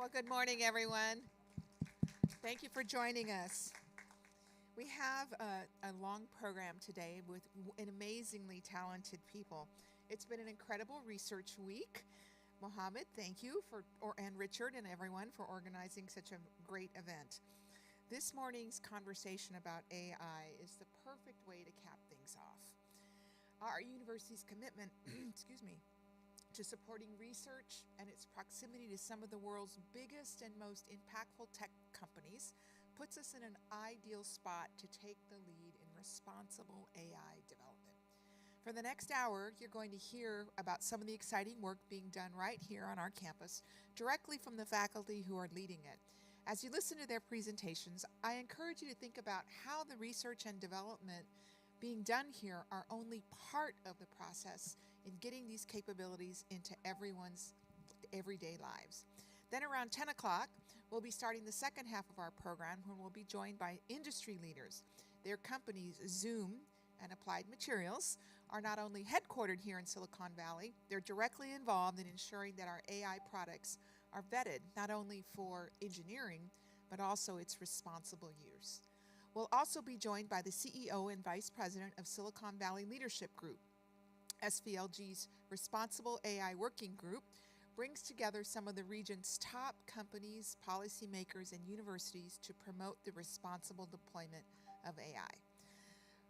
Well, good morning, everyone. Thank you for joining us. We have a long program today with amazingly talented people. It's been an incredible research week. Mohammed, thank you and Richard and everyone for organizing such a great event. This morning's conversation about AI is the perfect way to cap things off. Our university's commitment, to supporting research and its proximity to some of the world's biggest and most impactful tech companies puts us in an ideal spot to take the lead in responsible AI development. For the next hour, you're going to hear about some of the exciting work being done right here on our campus, directly from the faculty who are leading it. As you listen to their presentations, I encourage you to think about how the research and development being done here are only part of the process in getting these capabilities into everyone's everyday lives. Then around 10 o'clock, we'll be starting the second half of our program when we'll be joined by industry leaders. Their companies, Zoom and Applied Materials, are not only headquartered here in Silicon Valley, they're directly involved in ensuring that our AI products are vetted not only for engineering, but also its responsible use. We'll also be joined by the CEO and Vice President of Silicon Valley Leadership Group. SVLG's Responsible AI Working Group brings together some of the region's top companies, policymakers, and universities to promote the responsible deployment of AI.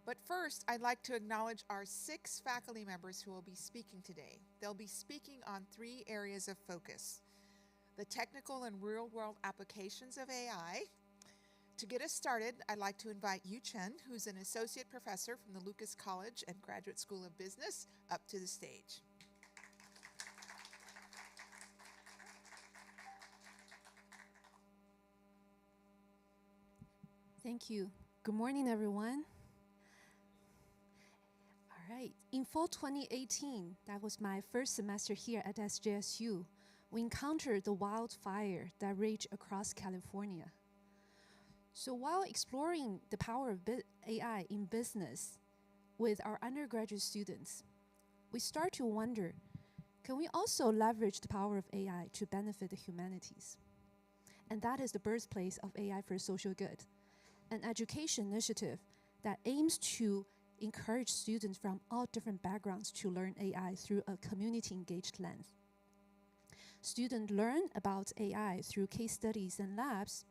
But first, I'd like to acknowledge our 6 faculty members who will be speaking today. They'll be speaking on 3 areas of focus: the technical and real-world applications of AI. To get us started, I'd like to invite Yu Chen, who's an associate professor from the Lucas College and Graduate School of Business, up to the stage. Thank you. Good morning, everyone. All right. In fall 2018, that was my first semester here at SJSU, we encountered the wildfire that raged across California. So while exploring the power of AI in business with our undergraduate students, we start to wonder, can we also leverage the power of AI to benefit the humanities? And that is the birthplace of AI for Social Good, an education initiative that aims to encourage students from all different backgrounds to learn AI through a community-engaged lens. Students learn about AI through case studies and labs,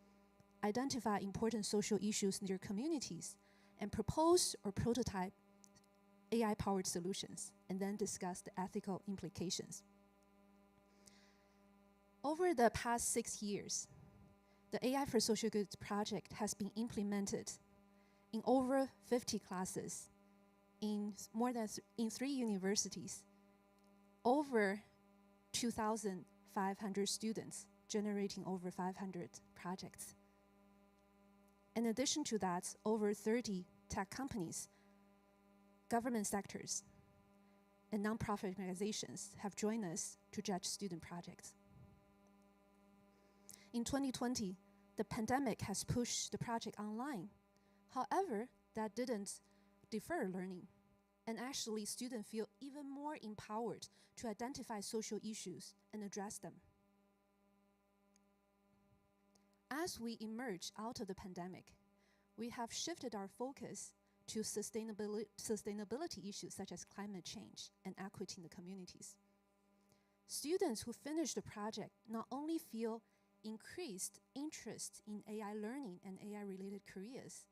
identify important social issues in their communities, and propose or prototype AI-powered solutions, and then discuss the ethical implications. Over the past 6 years, the AI for Social Good project has been implemented in over 50 classes, in 3 universities, over 2,500 students, generating over 500 projects. In addition to that, over 30 tech companies, government sectors, and nonprofit organizations have joined us to judge student projects. In 2020, the pandemic has pushed the project online. However, that didn't defer learning, and actually students feel even more empowered to identify social issues and address them. As we emerge out of the pandemic, we have shifted our focus to sustainability issues such as climate change and equity in the communities. Students who finish the project not only feel increased interest in AI learning and AI-related careers,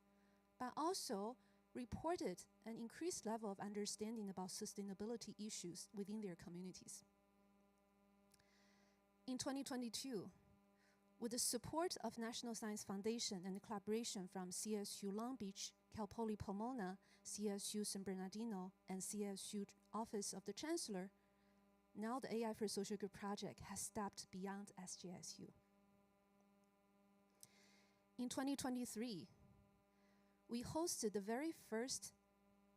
but also reported an increased level of understanding about sustainability issues within their communities. In 2022, with the support of National Science Foundation and the collaboration from CSU Long Beach, Cal Poly Pomona, CSU San Bernardino, and CSU Office of the Chancellor, now the AI for Social Good project has stepped beyond SJSU. In 2023, we hosted the very first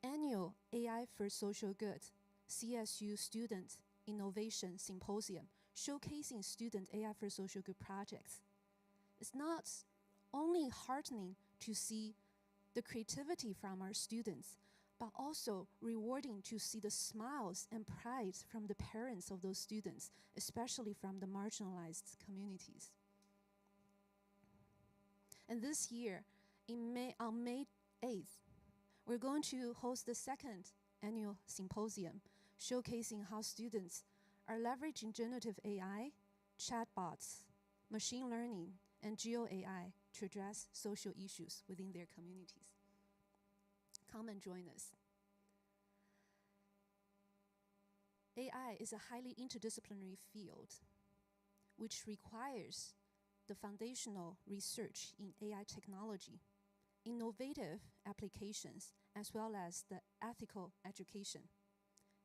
annual AI for Social Good CSU Student Innovation Symposium, showcasing student AI for Social Good projects. It's not only heartening to see the creativity from our students, but also rewarding to see the smiles and pride from the parents of those students, especially from the marginalized communities. And this year, on May 8th, we're going to host the second annual symposium showcasing how students are leveraging generative AI, chatbots, machine learning, and geo-AI to address social issues within their communities. Come and join us. AI is a highly interdisciplinary field which requires the foundational research in AI technology, innovative applications, as well as the ethical education,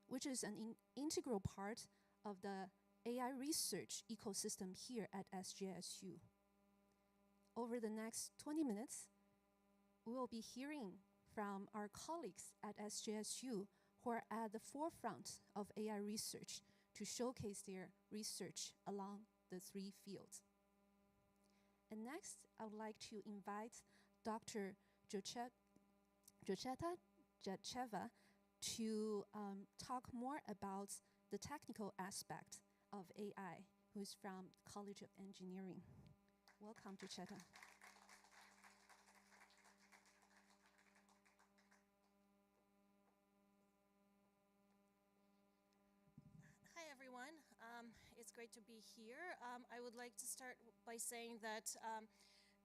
which is an integral part of the AI research ecosystem here at SJSU. Over the next 20 minutes, we will be hearing from our colleagues at SJSU who are at the forefront of AI research to showcase their research along the three fields. And next, I would like to invite Dr. Joseta Jacheva to talk more about the technical aspect of AI, who is from College of Engineering. Welcome, Jacheta. Hi, everyone. It's great to be here. I would like to start by saying that,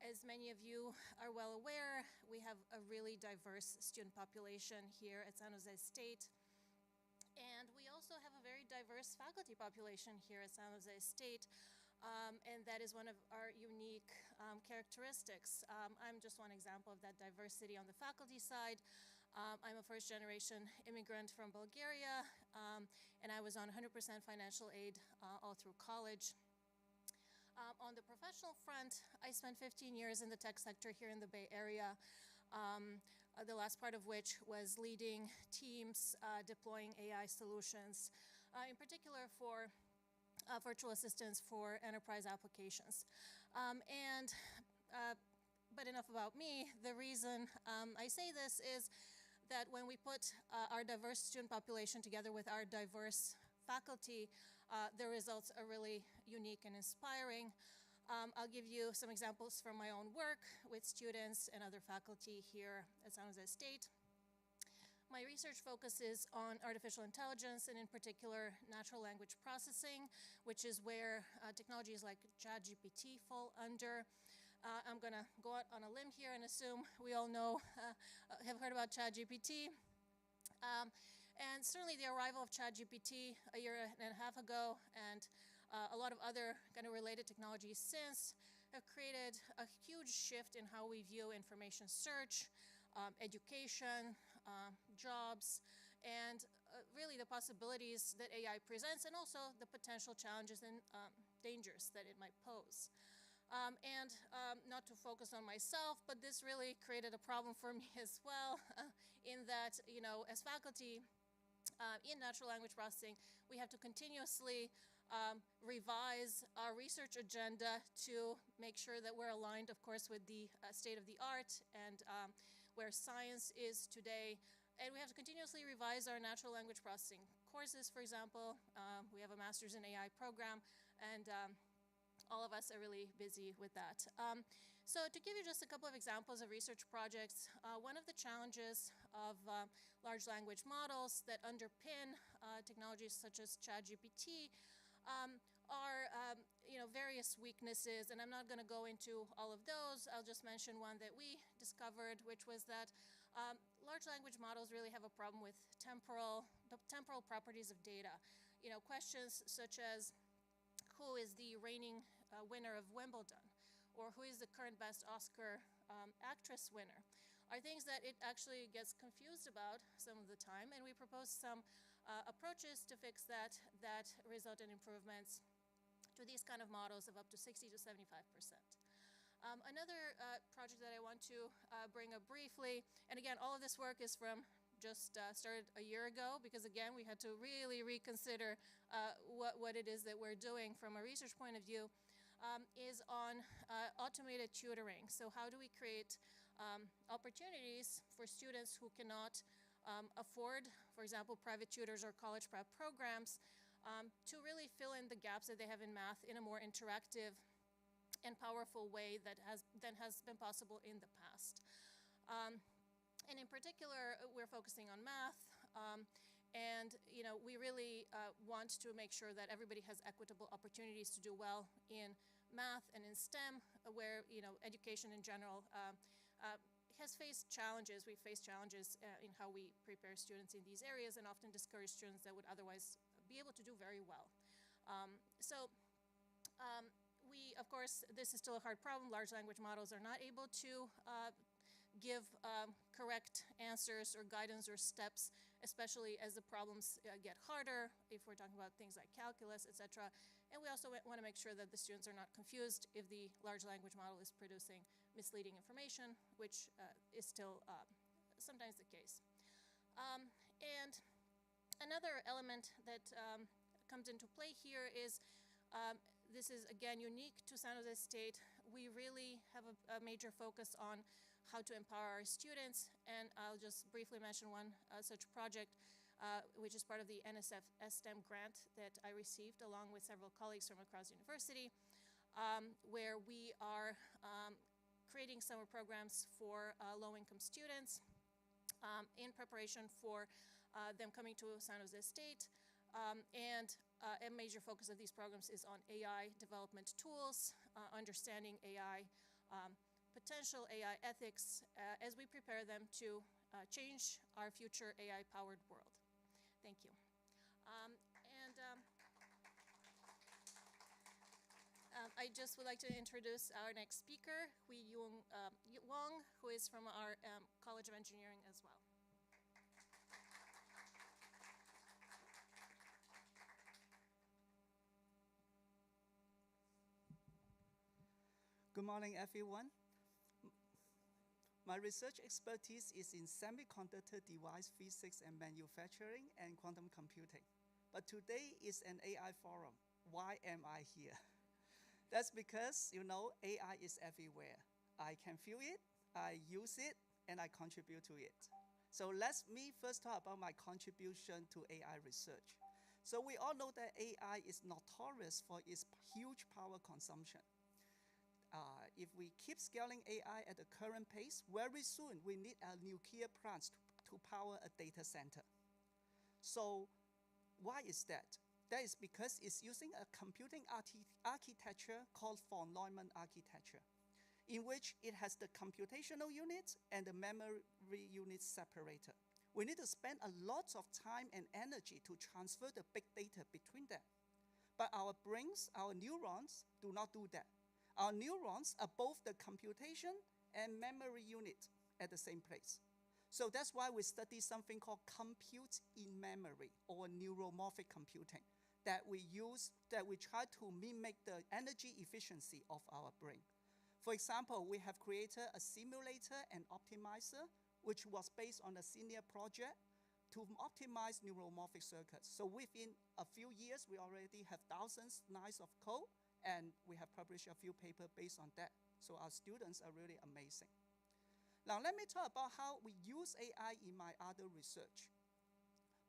as many of you are well aware, we have a really diverse student population here at San Jose State. And we also have a very diverse faculty population here at San Jose State. And that is one of our unique characteristics. I'm just one example of that diversity on the faculty side. I'm a first-generation immigrant from Bulgaria, and I was on 100% financial aid all through college. On the professional front, I spent 15 years in the tech sector here in the Bay Area, the last part of which was leading teams deploying AI solutions, in particular for virtual assistants for enterprise applications. But enough about me. The reason I say this is that when we put our diverse student population together with our diverse faculty, the results are really unique and inspiring. I'll give you some examples from my own work with students and other faculty here at San Jose State. My research focuses on artificial intelligence and in particular natural language processing, which is where technologies like ChatGPT fall under. I'm going to go out on a limb here and assume we all know, have heard about ChatGPT. And certainly the arrival of ChatGPT a year and a half ago and a lot of other kind of related technologies since have created a huge shift in how we view information search, education, jobs, and really the possibilities that AI presents and also the potential challenges and dangers that it might pose. Not to focus on myself, but this really created a problem for me as well, in that, you know, as faculty in natural language processing, we have to continuously revise our research agenda to make sure that we're aligned, of course, with the state of the art and where science is today. And we have to continuously revise our natural language processing courses, for example. We have a master's in AI program, and all of us are really busy with that. So to give you just a couple of examples of research projects, one of the challenges of large language models that underpin technologies such as ChatGPT are various weaknesses, and I'm not going to go into all of those. I'll just mention one that we discovered, which was that large language models really have a problem with the temporal properties of data. You know, questions such as who is the reigning winner of Wimbledon, or who is the current best Oscar actress winner, are things that it actually gets confused about some of the time, and we propose some approaches to fix that result in improvements to these kind of models of up to 60 to 75%. Another project that I want to bring up briefly, and again, all of this work is from just started a year ago, because again, we had to really reconsider what it is that we're doing from a research point of view, is on automated tutoring. So how do we create opportunities for students who cannot afford, for example, private tutors or college prep programs, to really fill in the gaps that they have in math in a more interactive and powerful way than has been possible in the past. And in particular, we're focusing on math, and we really want to make sure that everybody has equitable opportunities to do well in math and in STEM, where education in general has faced challenges. We've faced challenges in how we prepare students in these areas, and often discourage students that would otherwise be able to do very well. We, of course, this is still a hard problem. Large language models are not able to give correct answers or guidance or steps, especially as the problems get harder, if we're talking about things like calculus, etc. And we also want to make sure that the students are not confused if the large language model is producing misleading information, which is still sometimes the case. And another element that comes into play here is this is, again, unique to San Jose State. We really have a major focus on how to empower our students, and I'll just briefly mention one such project, which is part of the NSF STEM grant that I received along with several colleagues from across the university, where we are creating summer programs for low-income students in preparation for them coming to San Jose State. And a major focus of these programs is on AI development tools, understanding AI, potential AI ethics, as we prepare them to change our future AI-powered world. Thank you. I just would like to introduce our next speaker, Hui Wong, who is from our College of Engineering as well. Good morning, everyone. My research expertise is in semiconductor device physics and manufacturing and quantum computing. But today is an AI forum. Why am I here? That's because, AI is everywhere. I can feel it, I use it, and I contribute to it. So let me first talk about my contribution to AI research. So we all know that AI is notorious for its huge power consumption. If we keep scaling AI at the current pace, very soon we need a nuclear plant to power a data center. So why is that? That is because it's using a computing architecture called von Neumann architecture, in which it has the computational unit and the memory unit separator. We need to spend a lot of time and energy to transfer the big data between them. But our brains, our neurons, do not do that. Our neurons are both the computation and memory unit at the same place. So that's why we study something called compute in memory, or neuromorphic computing, that we try to mimic the energy efficiency of our brain. For example, we have created a simulator and optimizer, which was based on a senior project to optimize neuromorphic circuits. So within a few years, we already have thousands of lines of code, and we have published a few papers based on that. So our students are really amazing. Now let me talk about how we use AI in my other research.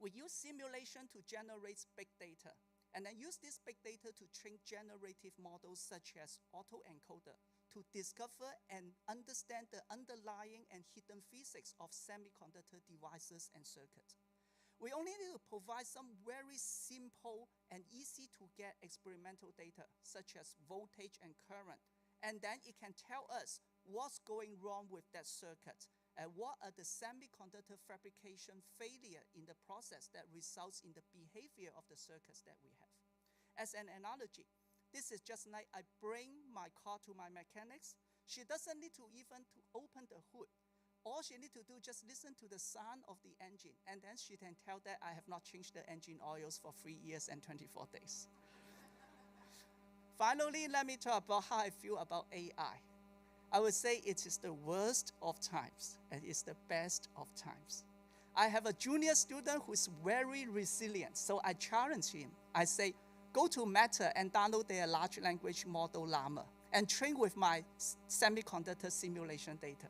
We use simulation to generate big data, and then use this big data to train generative models such as autoencoder to discover and understand the underlying and hidden physics of semiconductor devices and circuits. We only need to provide some very simple and easy to get experimental data, such as voltage and current. And then it can tell us what's going wrong with that circuit and what are the semiconductor fabrication failure in the process that results in the behavior of the circuits that we have. As an analogy, this is just like I bring my car to my mechanics. She doesn't need to even open the hood. All she needs to do just listen to the sound of the engine, and then she can tell that I have not changed the engine oils for 3 years and 24 days. Finally, let me talk about how I feel about AI. I would say it is the worst of times, and it's the best of times. I have a junior student who is very resilient, so I challenge him. I say, go to Meta and download their large language model Llama and train with my semiconductor simulation data.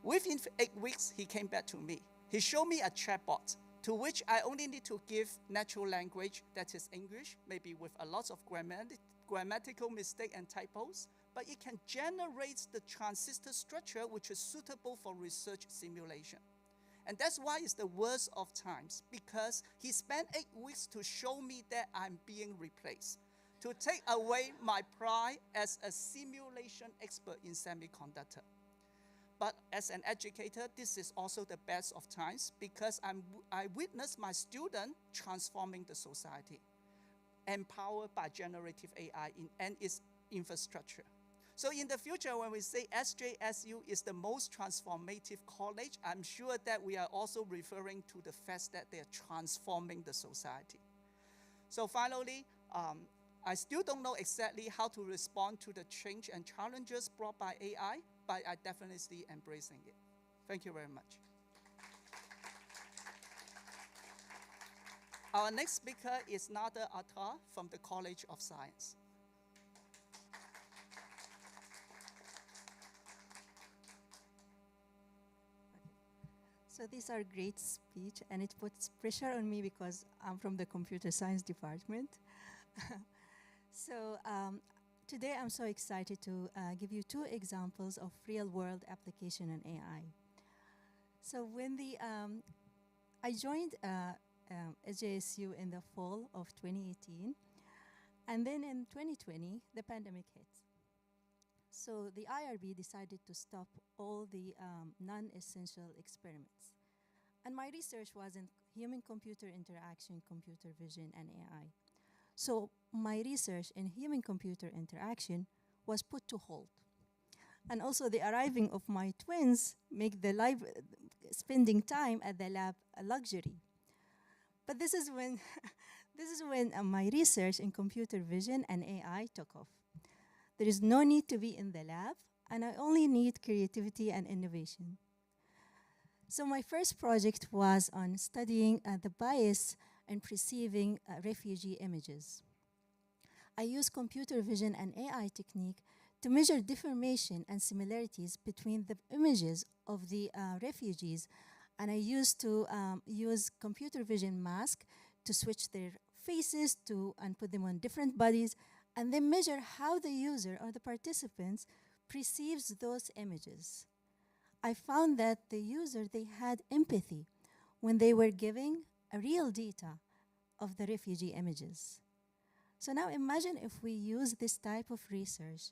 Within 8 weeks, he came back to me. He showed me a chatbot to which I only need to give natural language, that is English, maybe with a lot of grammatical mistakes and typos, but it can generate the transistor structure which is suitable for research simulation. And that's why it's the worst of times, because he spent 8 weeks to show me that I'm being replaced, to take away my pride as a simulation expert in semiconductor. But as an educator, this is also the best of times, because I witnessed my student transforming the society, empowered by generative AI and its infrastructure. So in the future, when we say SJSU is the most transformative college, I'm sure that we are also referring to the fact that they are transforming the society. So finally, I still don't know exactly how to respond to the change and challenges brought by AI, but I definitely embracing it. Thank you very much. Our next speaker is Nader Attar from the College of Science. So these are great speech, and it puts pressure on me because I'm from the computer science department. So today I'm so excited to give you 2 examples of real-world application in AI. So when I joined SJSU in the fall of 2018, and then in 2020, the pandemic hit. So the IRB decided to stop all the non-essential experiments. And my research was in human-computer interaction, computer vision, and AI. So my research in human-computer interaction was put to hold. And also the arriving of my twins make the spending time at the lab a luxury. But this is when, my research in computer vision and AI took off. There is no need to be in the lab, and I only need creativity and innovation. So my first project was on studying the bias in perceiving refugee images. I used computer vision and AI technique to measure deformation and similarities between the images of the refugees, and I used to use computer vision mask to switch their faces and put them on different bodies, and then measure how the user or the participants perceives those images. I found that the user, they had empathy when they were giving a real data of the refugee images. So now imagine if we use this type of research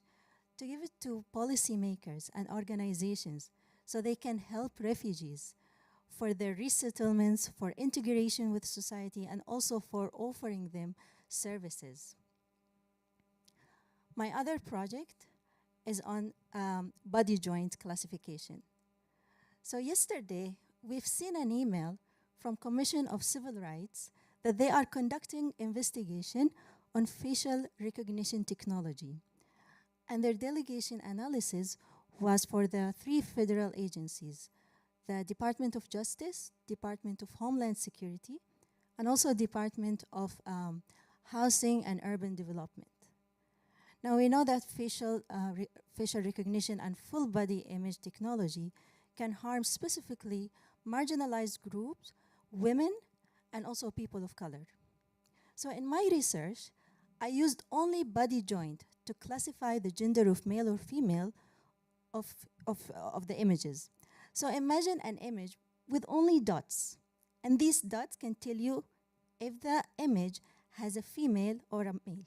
to give it to policymakers and organizations so they can help refugees for their resettlements, for integration with society, and also for offering them services. My other project is on body joint classification. So yesterday, we've seen an email from Commission of Civil Rights that they are conducting investigation on facial recognition technology. And their delegation analysis was for the 3 federal agencies, the Department of Justice, Department of Homeland Security, and also Department of Housing and Urban Development. Now we know that facial recognition and full body image technology can harm specifically marginalized groups, women, and also people of color. So in my research, I used only body joint to classify the gender of male or female of the images. So imagine an image with only dots, and these dots can tell you if the image has a female or a male.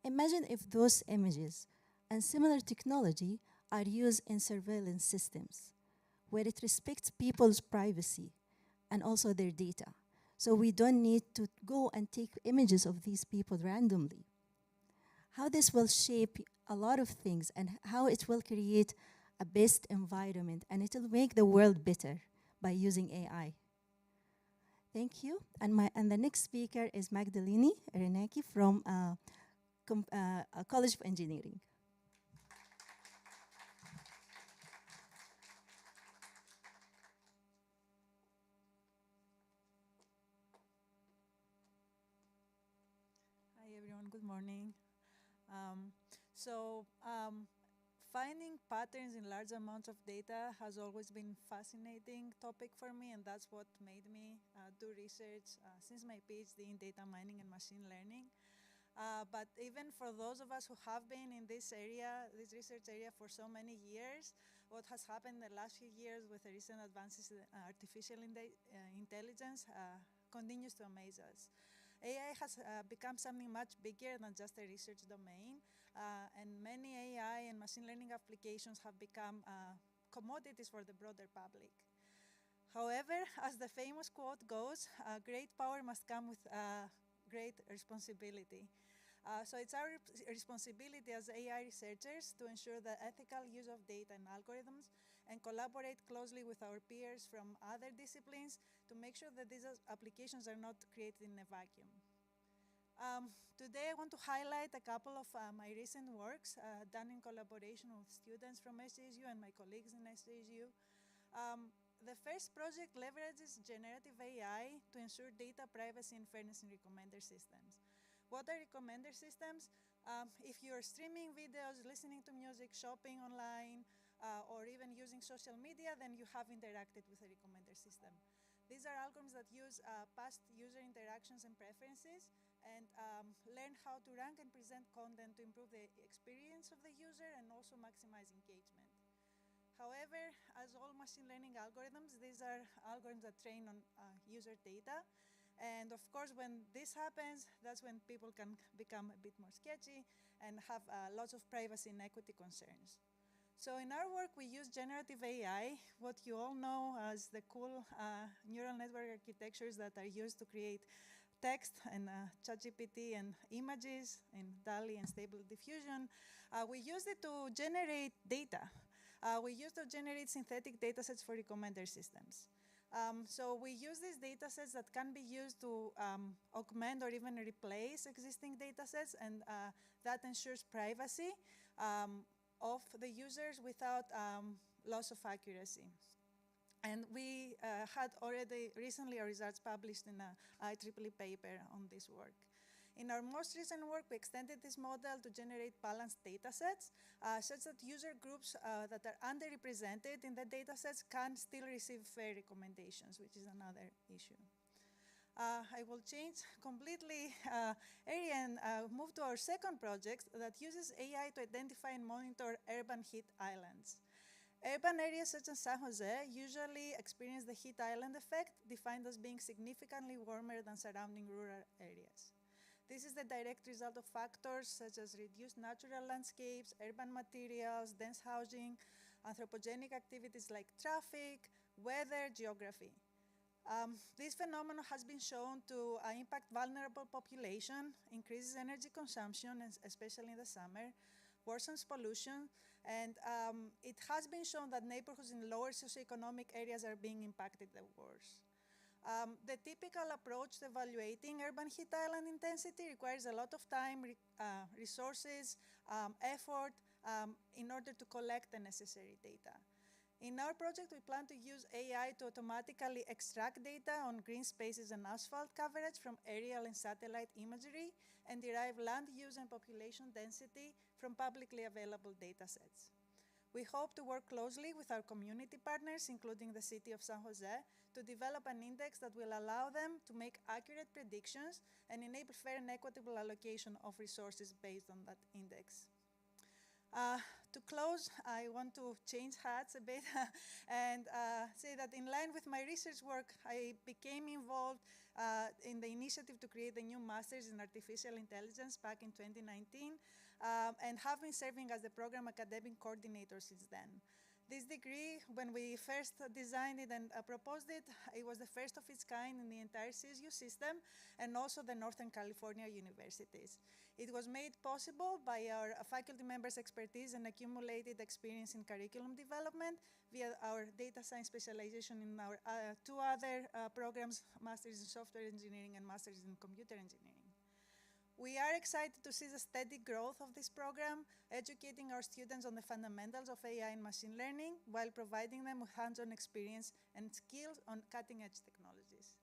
Imagine if those images and similar technology are used in surveillance systems, where it respects people's privacy and also their data. So we don't need to go and take images of these people randomly. How this will shape a lot of things, and how it will create a best environment, and it will make the world better by using AI. Thank you. And the next speaker is Magdalene Renaki from College of Engineering. Hi everyone, good morning. Finding patterns in large amounts of data has always been a fascinating topic for me, and that's what made me do research since my PhD in data mining and machine learning. But even for those of us who have been in this area, this research area for so many years, what has happened in the last few years with the recent advances in artificial intelligence continues to amaze us. AI has become something much bigger than just a research domain, and many AI and machine learning applications have become commodities for the broader public. However, as the famous quote goes, great power must come with great responsibility. So it's our responsibility as AI researchers to ensure the ethical use of data and algorithms and collaborate closely with our peers from other disciplines to make sure that these applications are not created in a vacuum. Today I want to highlight a couple of my recent works done in collaboration with students from SJSU and my colleagues in SJSU. The first project leverages generative AI to ensure data privacy and fairness in recommender systems. What are recommender systems? If you're streaming videos, listening to music, shopping online, or even using social media, then you have interacted with a recommender system. These are algorithms that use past user interactions and preferences and learn how to rank and present content to improve the experience of the user and also maximize engagement. However, as all machine learning algorithms, these are algorithms that train on user data. And of course, when this happens, that's when people can become a bit more sketchy and have lots of privacy and equity concerns. So in our work, we use generative AI, what you all know as the cool neural network architectures that are used to create text and ChatGPT and images in DALL-E and Stable Diffusion. We use it to generate data. We use to generate synthetic data sets for recommender systems. So we use these data sets that can be used to augment or even replace existing data sets, and that ensures privacy of the users without loss of accuracy. And we had already recently our results published in a IEEE paper on this work. In our most recent work, we extended this model to generate balanced data sets such that user groups that are underrepresented in the data sets can still receive fair recommendations, which is another issue. I will change completely area and move to our second project that uses AI to identify and monitor urban heat islands. Urban areas such as San Jose usually experience the heat island effect, defined as being significantly warmer than surrounding rural areas. This is the direct result of factors such as reduced natural landscapes, urban materials, dense housing, anthropogenic activities like traffic, weather, geography. This phenomenon has been shown to impact vulnerable population, increases energy consumption, especially in the summer, worsens pollution, and it has been shown that neighborhoods in lower socioeconomic areas are being impacted the worst. The typical approach to evaluating urban heat island intensity requires a lot of time, resources, effort in order to collect the necessary data. In our project, we plan to use AI to automatically extract data on green spaces and asphalt coverage from aerial and satellite imagery and derive land use and population density from publicly available data sets. We hope to work closely with our community partners, including the city of San Jose, to develop an index that will allow them to make accurate predictions and enable fair and equitable allocation of resources based on that index. To close, I want to change hats a bit and say that in line with my research work, I became involved in the initiative to create a new master's in artificial intelligence back in 2019 and have been serving as the program academic coordinator since then. This degree, when we first designed it and proposed it, it was the first of its kind in the entire SJSU system and also the Northern California universities. It was made possible by our faculty members' expertise and accumulated experience in curriculum development via our data science specialization in our two other programs, Masters in Software Engineering and Masters in Computer Engineering. We are excited to see the steady growth of this program, educating our students on the fundamentals of AI and machine learning while providing them with hands-on experience and skills on cutting-edge technologies.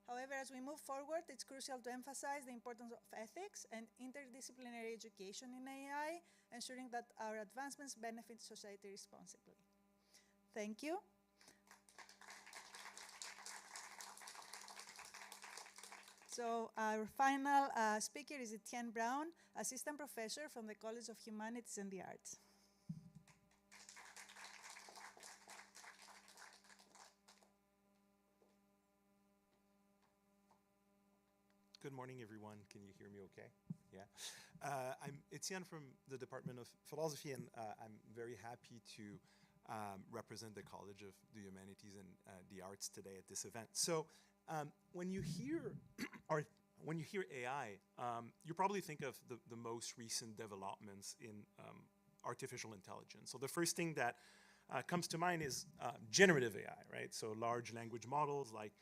However, as we move forward, it's crucial to emphasize the importance of ethics and interdisciplinary education in AI, ensuring that our advancements benefit society responsibly. Thank you. So our final speaker is Etienne Brown, assistant professor from the College of Humanities and the Arts. Good morning, everyone. Can you hear me okay? Yeah. I'm Etienne from the Department of Philosophy, and I'm very happy to represent the College of the Humanities and the Arts today at this event. So when you hear AI, you probably think of the most recent developments in artificial intelligence. So the first thing that comes to mind is generative AI, right? So large language models like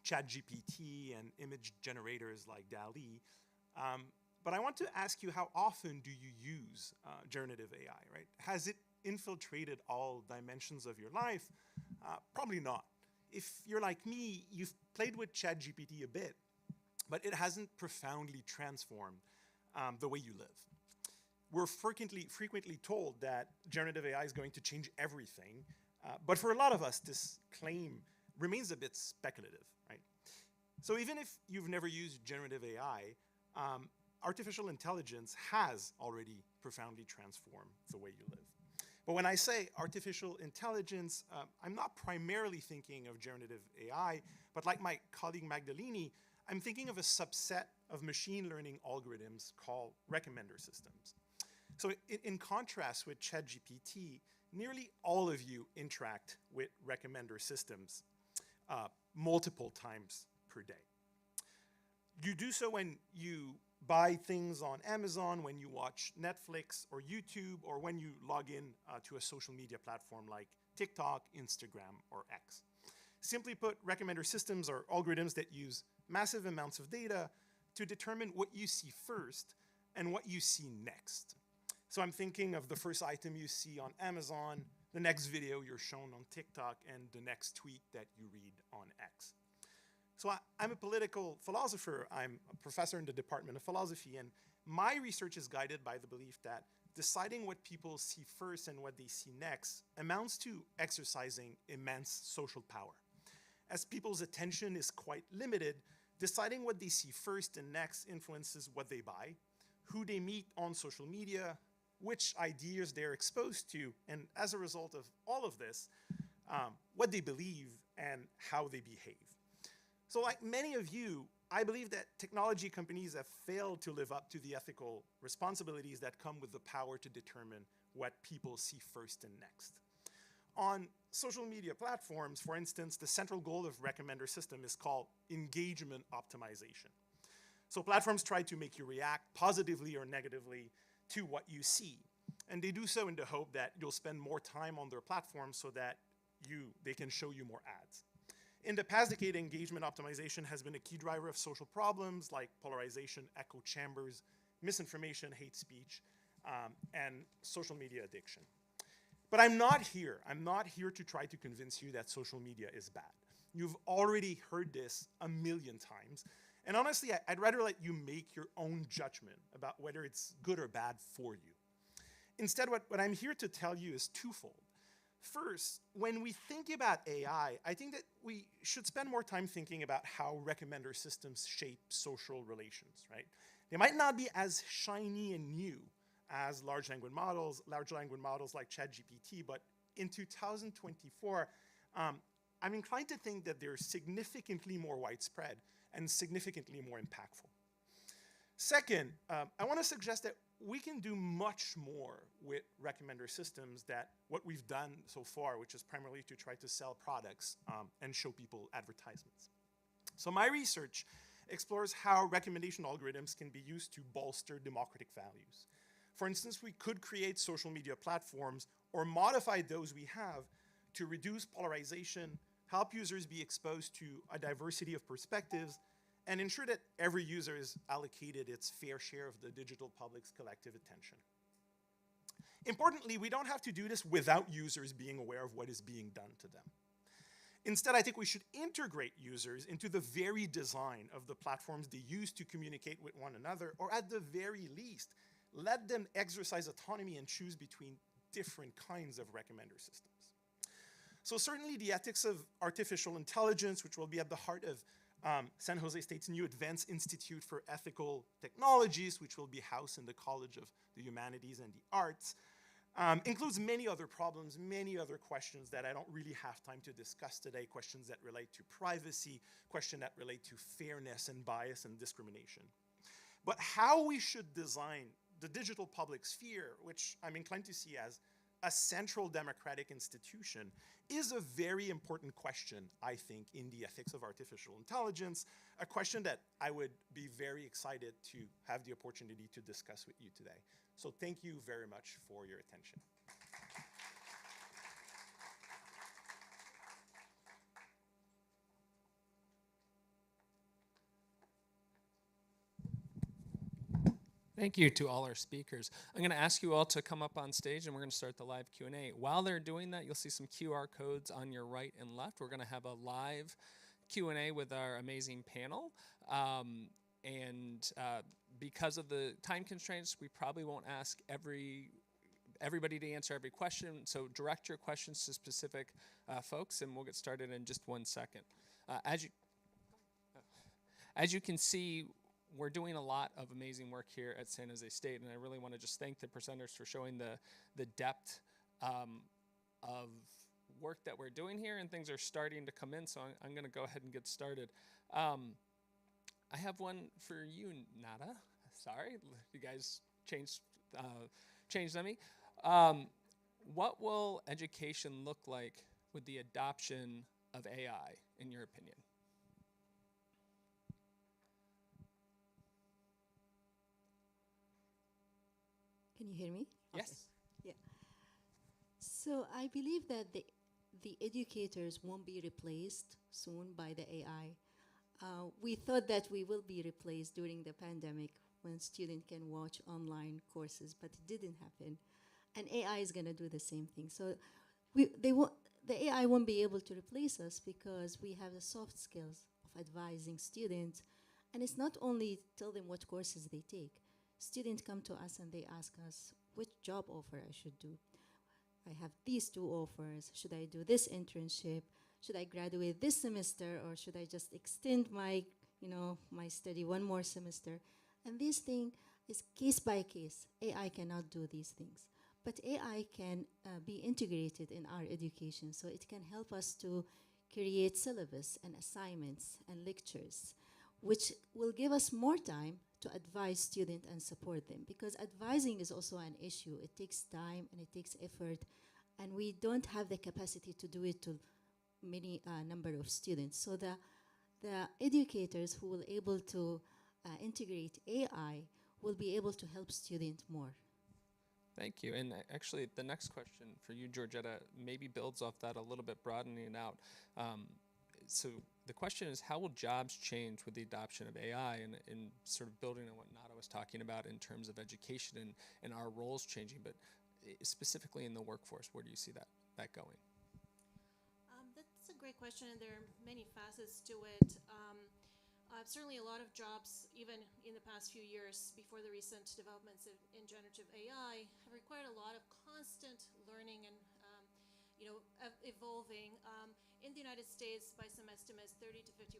ChatGPT and image generators like DALL-E. But I want to ask you, how often do you use generative AI, right? Has it infiltrated all dimensions of your life? Probably not. If you're like me, you've played with ChatGPT a bit, but it hasn't profoundly transformed the way you live. We're frequently told that generative AI is going to change everything, but for a lot of us, this claim remains a bit speculative, right? So even if you've never used generative AI, artificial intelligence has already profoundly transformed the way you live. But when I say artificial intelligence, I'm not primarily thinking of generative AI, but like my colleague Magdalene, I'm thinking of a subset of machine learning algorithms called recommender systems. So in contrast with ChatGPT, nearly all of you interact with recommender systems multiple times per day. You do so when you buy things on Amazon, when you watch Netflix or YouTube, or when you log in to a social media platform like TikTok, Instagram, or X. Simply put, recommender systems are algorithms that use massive amounts of data to determine what you see first and what you see next. So I'm thinking of the first item you see on Amazon, the next video you're shown on TikTok, and the next tweet that you read on X. So I'm a political philosopher. I'm a professor in the Department of Philosophy, and my research is guided by the belief that deciding what people see first and what they see next amounts to exercising immense social power. As people's attention is quite limited, deciding what they see first and next influences what they buy, who they meet on social media, which ideas they're exposed to, and as a result of all of this, what they believe and how they behave. So like many of you, I believe that technology companies have failed to live up to the ethical responsibilities that come with the power to determine what people see first and next. On social media platforms, for instance, the central goal of recommender system is called engagement optimization. So platforms try to make you react positively or negatively to what you see. And they do so in the hope that you'll spend more time on their platform so that they can show you more ads. In the past decade, engagement optimization has been a key driver of social problems like polarization, echo chambers, misinformation, hate speech, and social media addiction. But I'm not here to try to convince you that social media is bad. You've already heard this a million times. And honestly, I'd rather let you make your own judgment about whether it's good or bad for you. Instead, what I'm here to tell you is twofold. First, when we think about AI, I think that we should spend more time thinking about how recommender systems shape social relations, right? They might not be as shiny and new as large language models like ChatGPT, but in 2024, I'm inclined to think that they're significantly more widespread and significantly more impactful. Second, I want to suggest that we can do much more with recommender systems than what we've done so far, which is primarily to try to sell products and show people advertisements. So my research explores how recommendation algorithms can be used to bolster democratic values. For instance, we could create social media platforms or modify those we have to reduce polarization, help users be exposed to a diversity of perspectives, and ensure that every user is allocated its fair share of the digital public's collective attention. Importantly, we don't have to do this without users being aware of what is being done to them. Instead, I think we should integrate users into the very design of the platforms they use to communicate with one another, or at the very least, let them exercise autonomy and choose between different kinds of recommender systems. So certainly the ethics of artificial intelligence, which will be at the heart of San Jose State's new Advanced Institute for Ethical Technologies, which will be housed in the College of the Humanities and the Arts, includes many other problems, many other questions that I don't really have time to discuss today, questions that relate to privacy, questions that relate to fairness and bias and discrimination. But how we should design the digital public sphere, which I'm inclined to see as a central democratic institution, is a very important question, I think, in the ethics of artificial intelligence, a question that I would be very excited to have the opportunity to discuss with you today. So thank you very much for your attention. Thank you to all our speakers. I'm going to ask you all to come up on stage, and we're going to start the live Q&A. While they're doing that, you'll see some QR codes on your right and left. We're going to have a live Q&A with our amazing panel. Because of the time constraints, we probably won't ask everybody to answer every question. So direct your questions to specific folks, and we'll get started in just 1 second. As you can see, we're doing a lot of amazing work here at San Jose State, and I really want to just thank the presenters for showing the depth of work that we're doing here, and things are starting to come in, so I'm going to go ahead and get started. I have one for you, Nada. Sorry, you guys changed on me. What will education look like with the adoption of AI, in your opinion? Can you hear me? Yes. Okay. Yeah. So I believe that the educators won't be replaced soon by the AI. We thought that we will be replaced during the pandemic when students can watch online courses, but it didn't happen. And AI is going to do the same thing. So the AI won't be able to replace us because we have the soft skills of advising students. And it's not only tell them what courses they take. Students come to us and they ask us which job offer I should do. I have these 2 offers. Should I do this internship? Should I graduate this semester, or should I just extend my study 1 more semester? And this thing is case by case. AI cannot do these things. But AI can be integrated in our education, so it can help us to create syllabus and assignments and lectures, which will give us more time to advise students and support them, because advising is also an issue. It takes time and it takes effort, and we don't have the capacity to do it to many number of students. So the educators who will able to integrate AI will be able to help students more. Thank you. And actually, the next question for you, Georgetta, maybe builds off that a little bit, broadening it out. So the question is, how will jobs change with the adoption of AI, and sort of building on what Nada was talking about in terms of education and our roles changing, but specifically in the workforce, where do you see that going? That's a great question, and there are many facets to it. Certainly a lot of jobs, even in the past few years before the recent developments in generative AI, have required a lot of constant learning and evolving. In the United States, by some estimates, 30 to 50%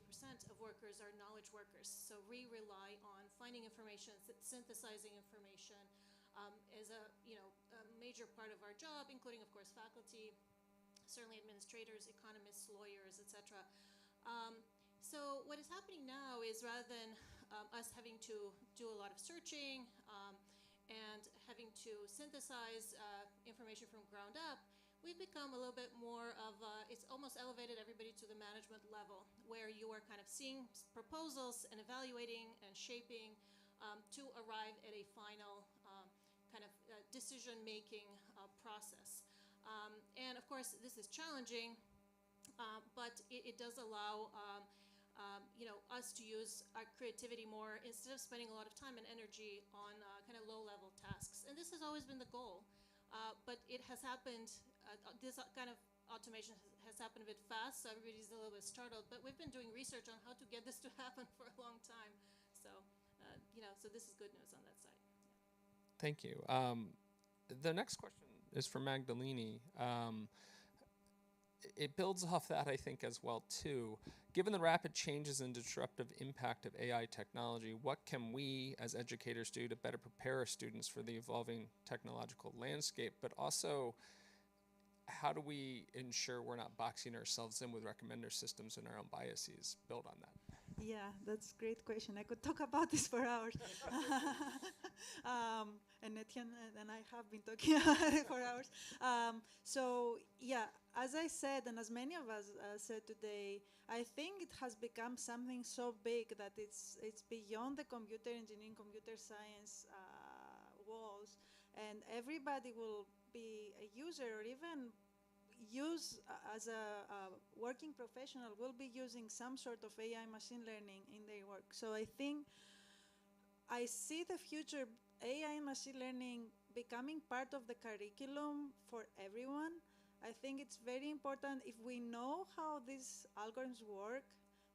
of workers are knowledge workers. So we rely on finding information, synthesizing information as a major part of our job, including, of course, faculty, certainly administrators, economists, lawyers, etc. So what is happening now is, rather than us having to do a lot of searching and having to synthesize information from ground up, we've become a little bit more of it's almost elevated everybody to the management level, where you are kind of seeing proposals and evaluating and shaping to arrive at a final kind of decision-making process. And of course, this is challenging, but it does allow us to use our creativity more, instead of spending a lot of time and energy on kind of low-level tasks. And this has always been the goal, but it has happened. This kind of automation has happened a bit fast, so everybody's a little bit startled. But we've been doing research on how to get this to happen for a long time. So, so this is good news on that side. Yeah. Thank you. The next question is for Magdalene. it builds off that, I think, as well, too. Given the rapid changes and disruptive impact of AI technology, what can we as educators do to better prepare our students for the evolving technological landscape? But also, how do we ensure we're not boxing ourselves in with recommender systems and our own biases? Build on that. Yeah, that's a great question. I could talk about this for hours. And Etienne and I have been talking for hours. So yeah, as I said, and as many of us said today, I think it has become something so big that it's beyond the computer engineering, computer science walls, and everybody will be a user or even use as a working professional will be using some sort of AI machine learning in their work. So I think I see the future AI and machine learning becoming part of the curriculum for everyone. I think it's very important if we know how these algorithms work,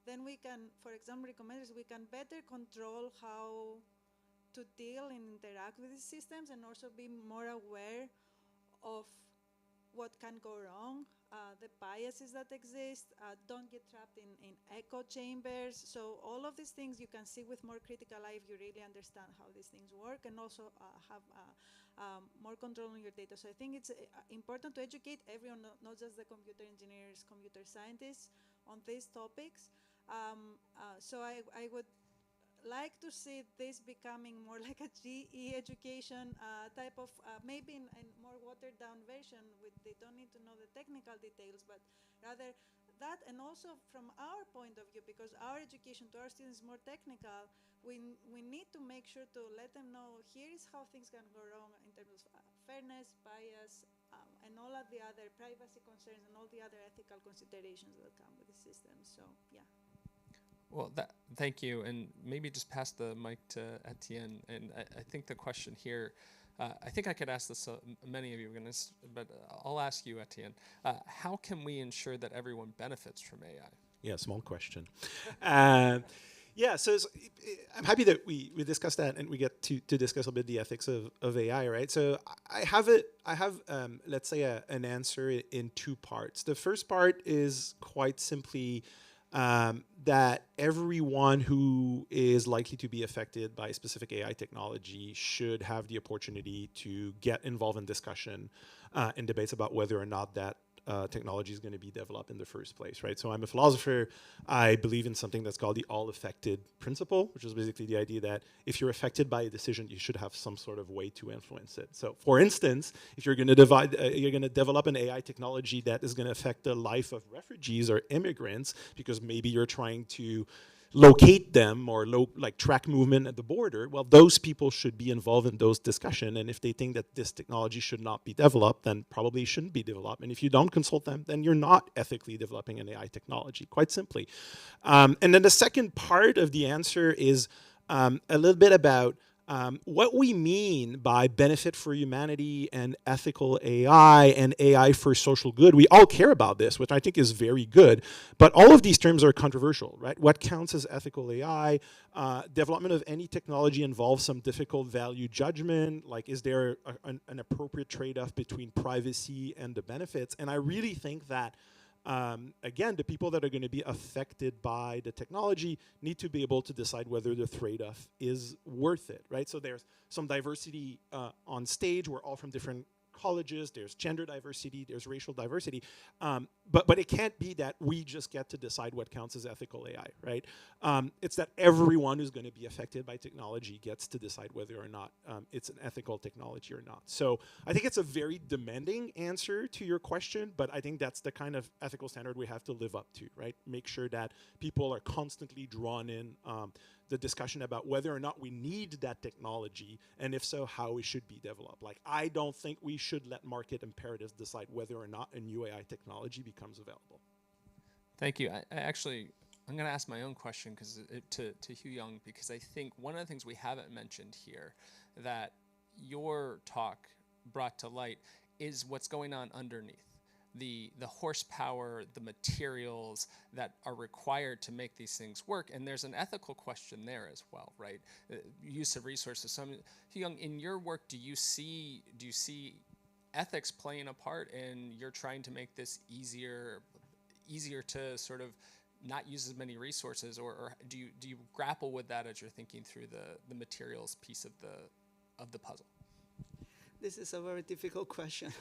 then we can, for example, recommenders, we can better control how to deal and interact with these systems and also be more aware of what can go wrong, the biases that exist, don't get trapped in echo chambers. So all of these things you can see with more critical eye if you really understand how these things work, and also have more control on your data. So I think it's important to educate everyone, not just the computer engineers, computer scientists, on these topics. So I would like to see this becoming more like a GE education type of, maybe in more watered down version with, they don't need to know the technical details, but rather that, and also from our point of view, because our education to our students is more technical, we need to make sure to let them know here is how things can go wrong in terms of fairness, bias, and all of the other privacy concerns and all the other ethical considerations that come with the system. So yeah. Well, thank you, and maybe just pass the mic to Etienne. And I think the question here, I think I could ask this many of you, but I'll ask you, Etienne. How can we ensure that everyone benefits from AI? Yeah, small question. Yeah, so I'm happy that we discussed that and we get to discuss a bit the ethics of AI, right? So I have let's say an answer in two parts. The first part is quite simply that everyone who is likely to be affected by specific AI technology should have the opportunity to get involved in discussion and debates about whether or not that technology is going to be developed in the first place, right? So I'm a philosopher. I believe in something that's called the all-affected principle, which is basically the idea that if you're affected by a decision, you should have some sort of way to influence it. So, for instance, if you're going to develop an AI technology that is going to affect the life of refugees or immigrants, because maybe you're trying to locate them or track movement at the border, well, those people should be involved in those discussions. And if they think that this technology should not be developed, then probably shouldn't be developed. And if you don't consult them, then you're not ethically developing an AI technology, quite simply. And then the second part of the answer is a little bit about what we mean by benefit for humanity and ethical AI and AI for social good. We all care about this, which I think is very good, but all of these terms are controversial, right? What counts as ethical AI? Development of any technology involves some difficult value judgment, like is there an appropriate trade-off between privacy and the benefits? And I really think that again, the people that are going to be affected by the technology need to be able to decide whether the trade-off is worth it, right? So there's some diversity on stage. We're all from different colleges. There's gender diversity. There's racial diversity. But it can't be that we just get to decide what counts as ethical AI, right? It's that everyone who's going to be affected by technology gets to decide whether or not it's an ethical technology or not. So I think it's a very demanding answer to your question, but I think that's the kind of ethical standard we have to live up to, right? Make sure that people are constantly drawn in the discussion about whether or not we need that technology, and if so, how it should be developed. Like, I don't think we should let market imperatives decide whether or not a new AI technology becomes available. Thank you. I'm going to ask my own question to Hugh Young, because I think one of the things we haven't mentioned here that your talk brought to light is what's going on underneath. The horsepower, the materials that are required to make these things work, and there's an ethical question there as well, right? Use of resources. So, Hugh Young, in your work, do you see ethics playing a part in you're trying to make this easier to sort of not use as many resources, or do you grapple with that as you're thinking through the materials piece of the puzzle? This is a very difficult question.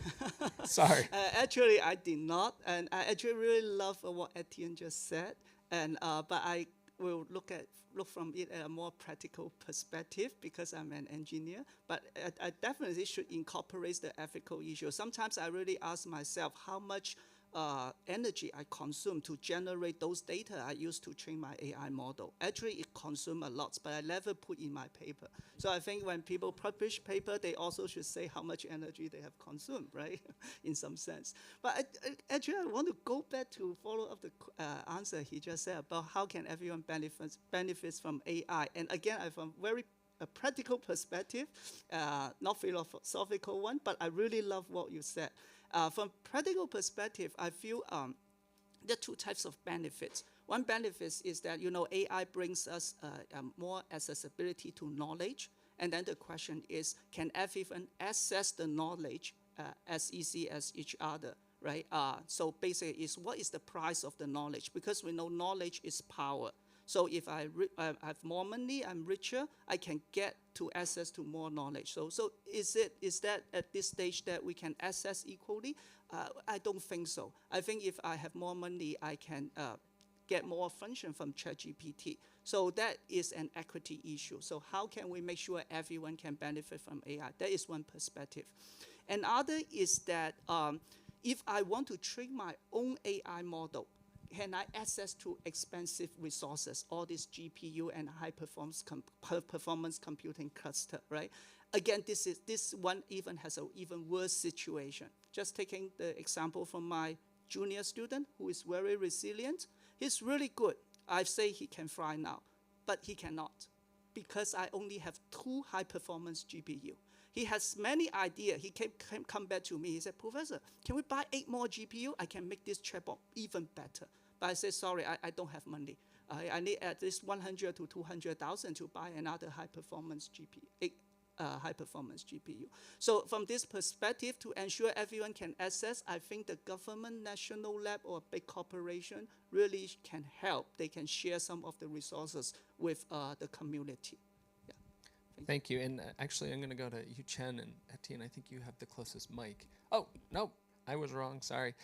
Sorry. Actually, I did not, and I actually really love what Etienne just said, and but I will look from it at a more practical perspective because I'm an engineer. But I definitely should incorporate the ethical issue. Sometimes I really ask myself how much energy I consume to generate those data I use to train my AI model. Actually, it consumes a lot, but I never put in my paper. So I think when people publish paper, they also should say how much energy they have consumed, right? In some sense. But actually, I want to go back to follow up the answer he just said about how can everyone benefits from AI. And again, I from very a practical perspective, not philosophical one, but I really love what you said. From practical perspective, I feel there are two types of benefits. One benefit is that AI brings us more accessibility to knowledge, and then the question is, can everyone access the knowledge as easy as each other, right? So basically, what is the price of the knowledge? Because we know knowledge is power. So if I have more money, I'm richer, I can get to access to more knowledge. So is that at this stage that we can access equally? I don't think so. I think if I have more money, I can get more function from ChatGPT. So that is an equity issue. So how can we make sure everyone can benefit from AI? That is one perspective. Another is that if I want to train my own AI model, can I access to expensive resources, all this GPU and high performance computing cluster, right? Again, this one even has an even worse situation. Just taking the example from my junior student who is very resilient. He's really good. I say he can fly now, but he cannot because I only have 2 high performance GPU. He has many ideas. He can come back to me. He said, Professor, can we buy 8 more GPU? I can make this chatbot even better. But I said, sorry, I don't have money. I need at least 100 to 200,000 to buy another high-performance GPU. So from this perspective, to ensure everyone can access, I think the government, national lab, or big corporation really can help. They can share some of the resources with the community. Yeah. Thank you. And actually, I'm going to go to Yu Chen and Etienne. I think you have the closest mic. Oh, no, I was wrong. Sorry.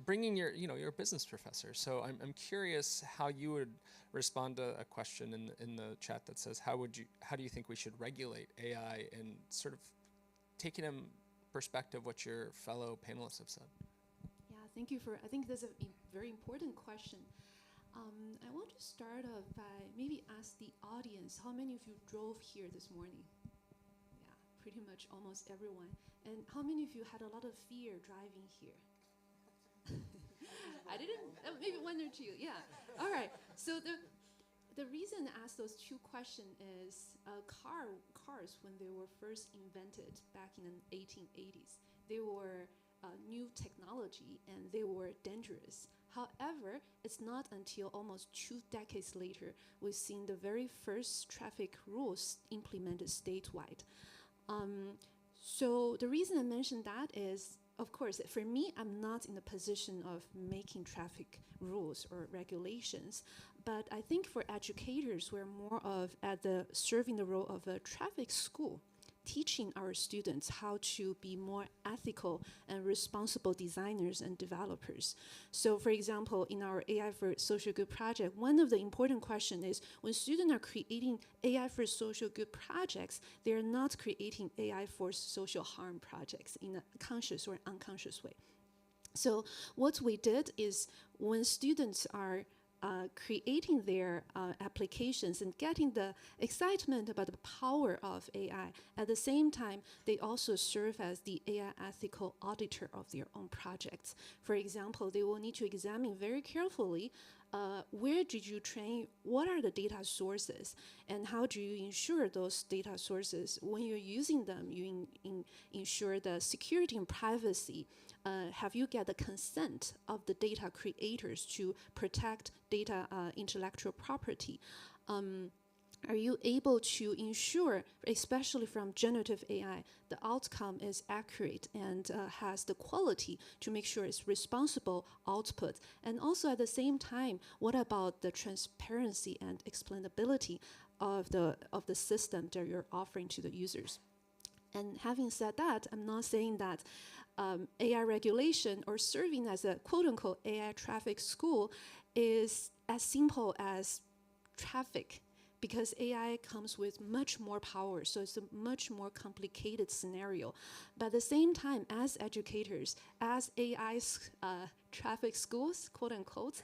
Bringing you're a business professor, so I'm curious how you would respond to a question in the chat that says, how do you think we should regulate AI, and sort of taking in perspective what your fellow panelists have said? Yeah, thank you I think that's a very important question. I want to start off by maybe ask the audience, how many of you drove here this morning? Yeah, pretty much almost everyone. And how many of you had a lot of fear driving here? I didn't, maybe 1 or 2, yeah. All right, so the reason I asked those 2 questions is cars, when they were first invented back in the 1880s, they were new technology and they were dangerous. However, it's not until almost 2 decades later we've seen the very first traffic rules implemented statewide. So the reason I mentioned that is, of course, for me, I'm not in the position of making traffic rules or regulations, but I think for educators, we're more of serving the role of a traffic school, teaching our students how to be more ethical and responsible designers and developers. So for example, in our AI for Social Good project, one of the important questions is when students are creating AI for social good projects, they're not creating AI for social harm projects in a conscious or unconscious way. So what we did is when students are creating their applications and getting the excitement about the power of AI. At the same time, they also serve as the AI ethical auditor of their own projects. For example, they will need to examine very carefully where did you train, what are the data sources, and how do you ensure those data sources, when you're using them, you ensure the security and privacy. Have you get the consent of the data creators to protect data intellectual property? are you able to ensure, especially from generative AI, the outcome is accurate and has the quality to make sure it's responsible output? And also at the same time, what about the transparency and explainability of the system that you're offering to the users? And having said that, I'm not saying that AI regulation or serving as a quote-unquote AI traffic school is as simple as traffic, because AI comes with much more power, so it's a much more complicated scenario. But at the same time, as educators, as AI traffic schools, quote unquote,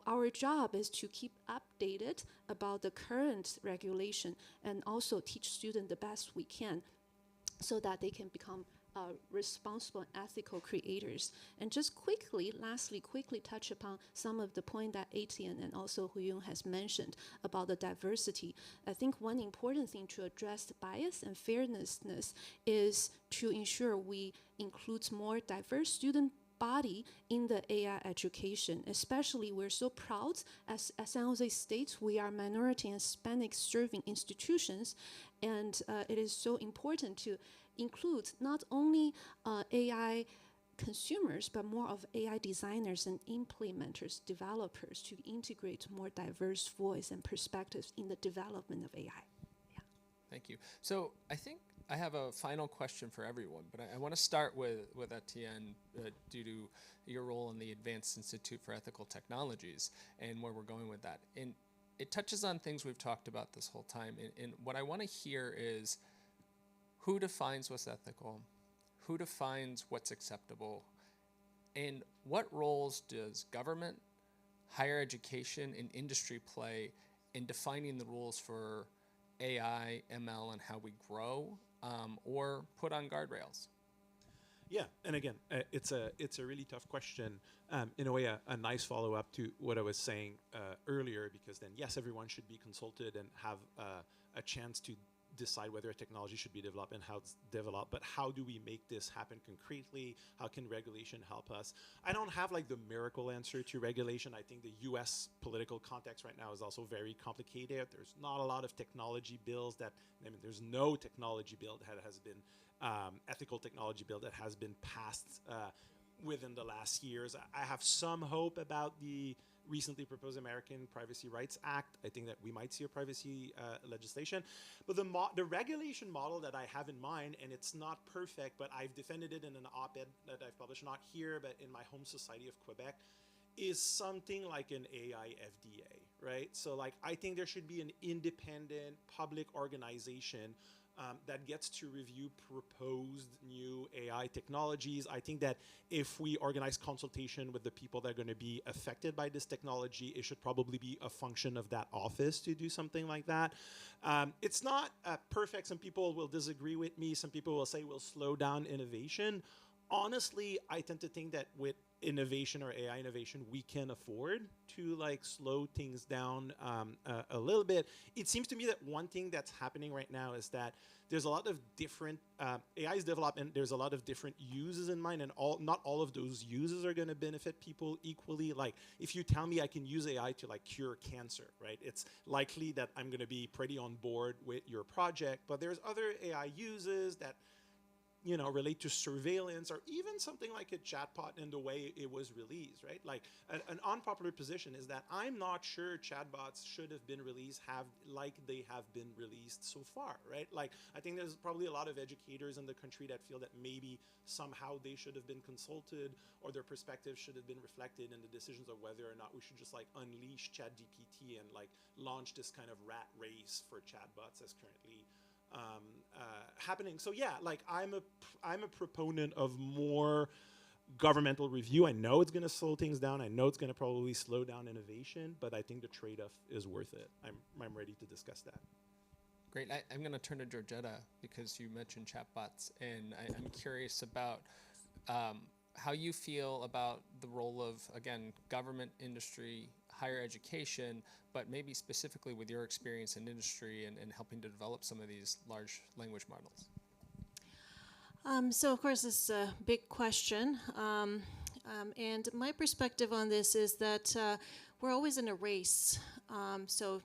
our job is to keep updated about the current regulation and also teach students the best we can so that they can become responsible and ethical creators. And just lastly, quickly touch upon some of the point that Etienne and also Huyong has mentioned about the diversity. I think one important thing to address bias and fairnessness is to ensure we include more diverse student body in the AI education. Especially, we're so proud as San Jose State, we are minority and Hispanic serving institutions, and it is so important to include not only AI consumers, but more of AI designers and implementers, developers, to integrate more diverse voice and perspectives in the development of AI. Yeah. Thank you. So I think I have a final question for everyone, but I want to start with Etienne due to your role in the Advanced Institute for Ethical Technologies and where we're going with that. And it touches on things we've talked about this whole time. And what I want to hear is, who defines what's ethical? Who defines what's acceptable? And what roles does government, higher education, and industry play in defining the rules for AI, ML, and how we grow, or put on guardrails? Yeah, and again, it's a really tough question. In a way, a nice follow-up to what I was saying earlier, because then, yes, everyone should be consulted and have a chance to decide whether a technology should be developed and how it's developed, but how do we make this happen concretely? How can regulation help us? I don't have like the miracle answer to regulation. I think the US political context right now is also very complicated. There's not a lot of technology bills there's no technology bill that has been, ethical technology bill that has been passed within the last years. I have some hope about the recently proposed American Privacy Rights Act. I think that we might see a privacy legislation. But the regulation model that I have in mind, and it's not perfect, but I've defended it in an op-ed that I've published, not here, but in my home society of Quebec, is something like an AI FDA, right? So like, I think there should be an independent public organization that gets to review proposed new AI technologies. I think that if we organize consultation with the people that are going to be affected by this technology, it should probably be a function of that office to do something like that. It's not perfect. Some people will disagree with me. Some people will say we'll slow down innovation. Honestly, I tend to think that with innovation or AI innovation, we can afford to like slow things down a little bit. It seems to me that one thing that's happening right now is that there's a lot of different AI's development. There's a lot of different uses in mind, and not all of those uses are going to benefit people equally. Like if you tell me I can use AI to like cure cancer, right? It's likely that I'm going to be pretty on board with your project. But there's other AI uses that relate to surveillance, or even something like a chatbot in the way it was released, right? Like an unpopular position is that I'm not sure chatbots should have been released like they have been released so far, right? Like I think there's probably a lot of educators in the country that feel that maybe somehow they should have been consulted, or their perspective should have been reflected in the decisions of whether or not we should just like unleash ChatGPT and like launch this kind of rat race for chatbots as currently happening. So yeah, like I'm a proponent of more governmental review. I know it's going to slow things down. I know it's going to probably slow down innovation, but I think the trade-off is worth it. I'm ready to discuss that. Great. I'm going to turn to Georgetta because you mentioned chatbots, and I'm curious about how you feel about the role of, again, government, industry, higher education, but maybe specifically with your experience in industry and helping to develop some of these large language models. So of course, this is a big question. And my perspective on this is that we're always in a race. So,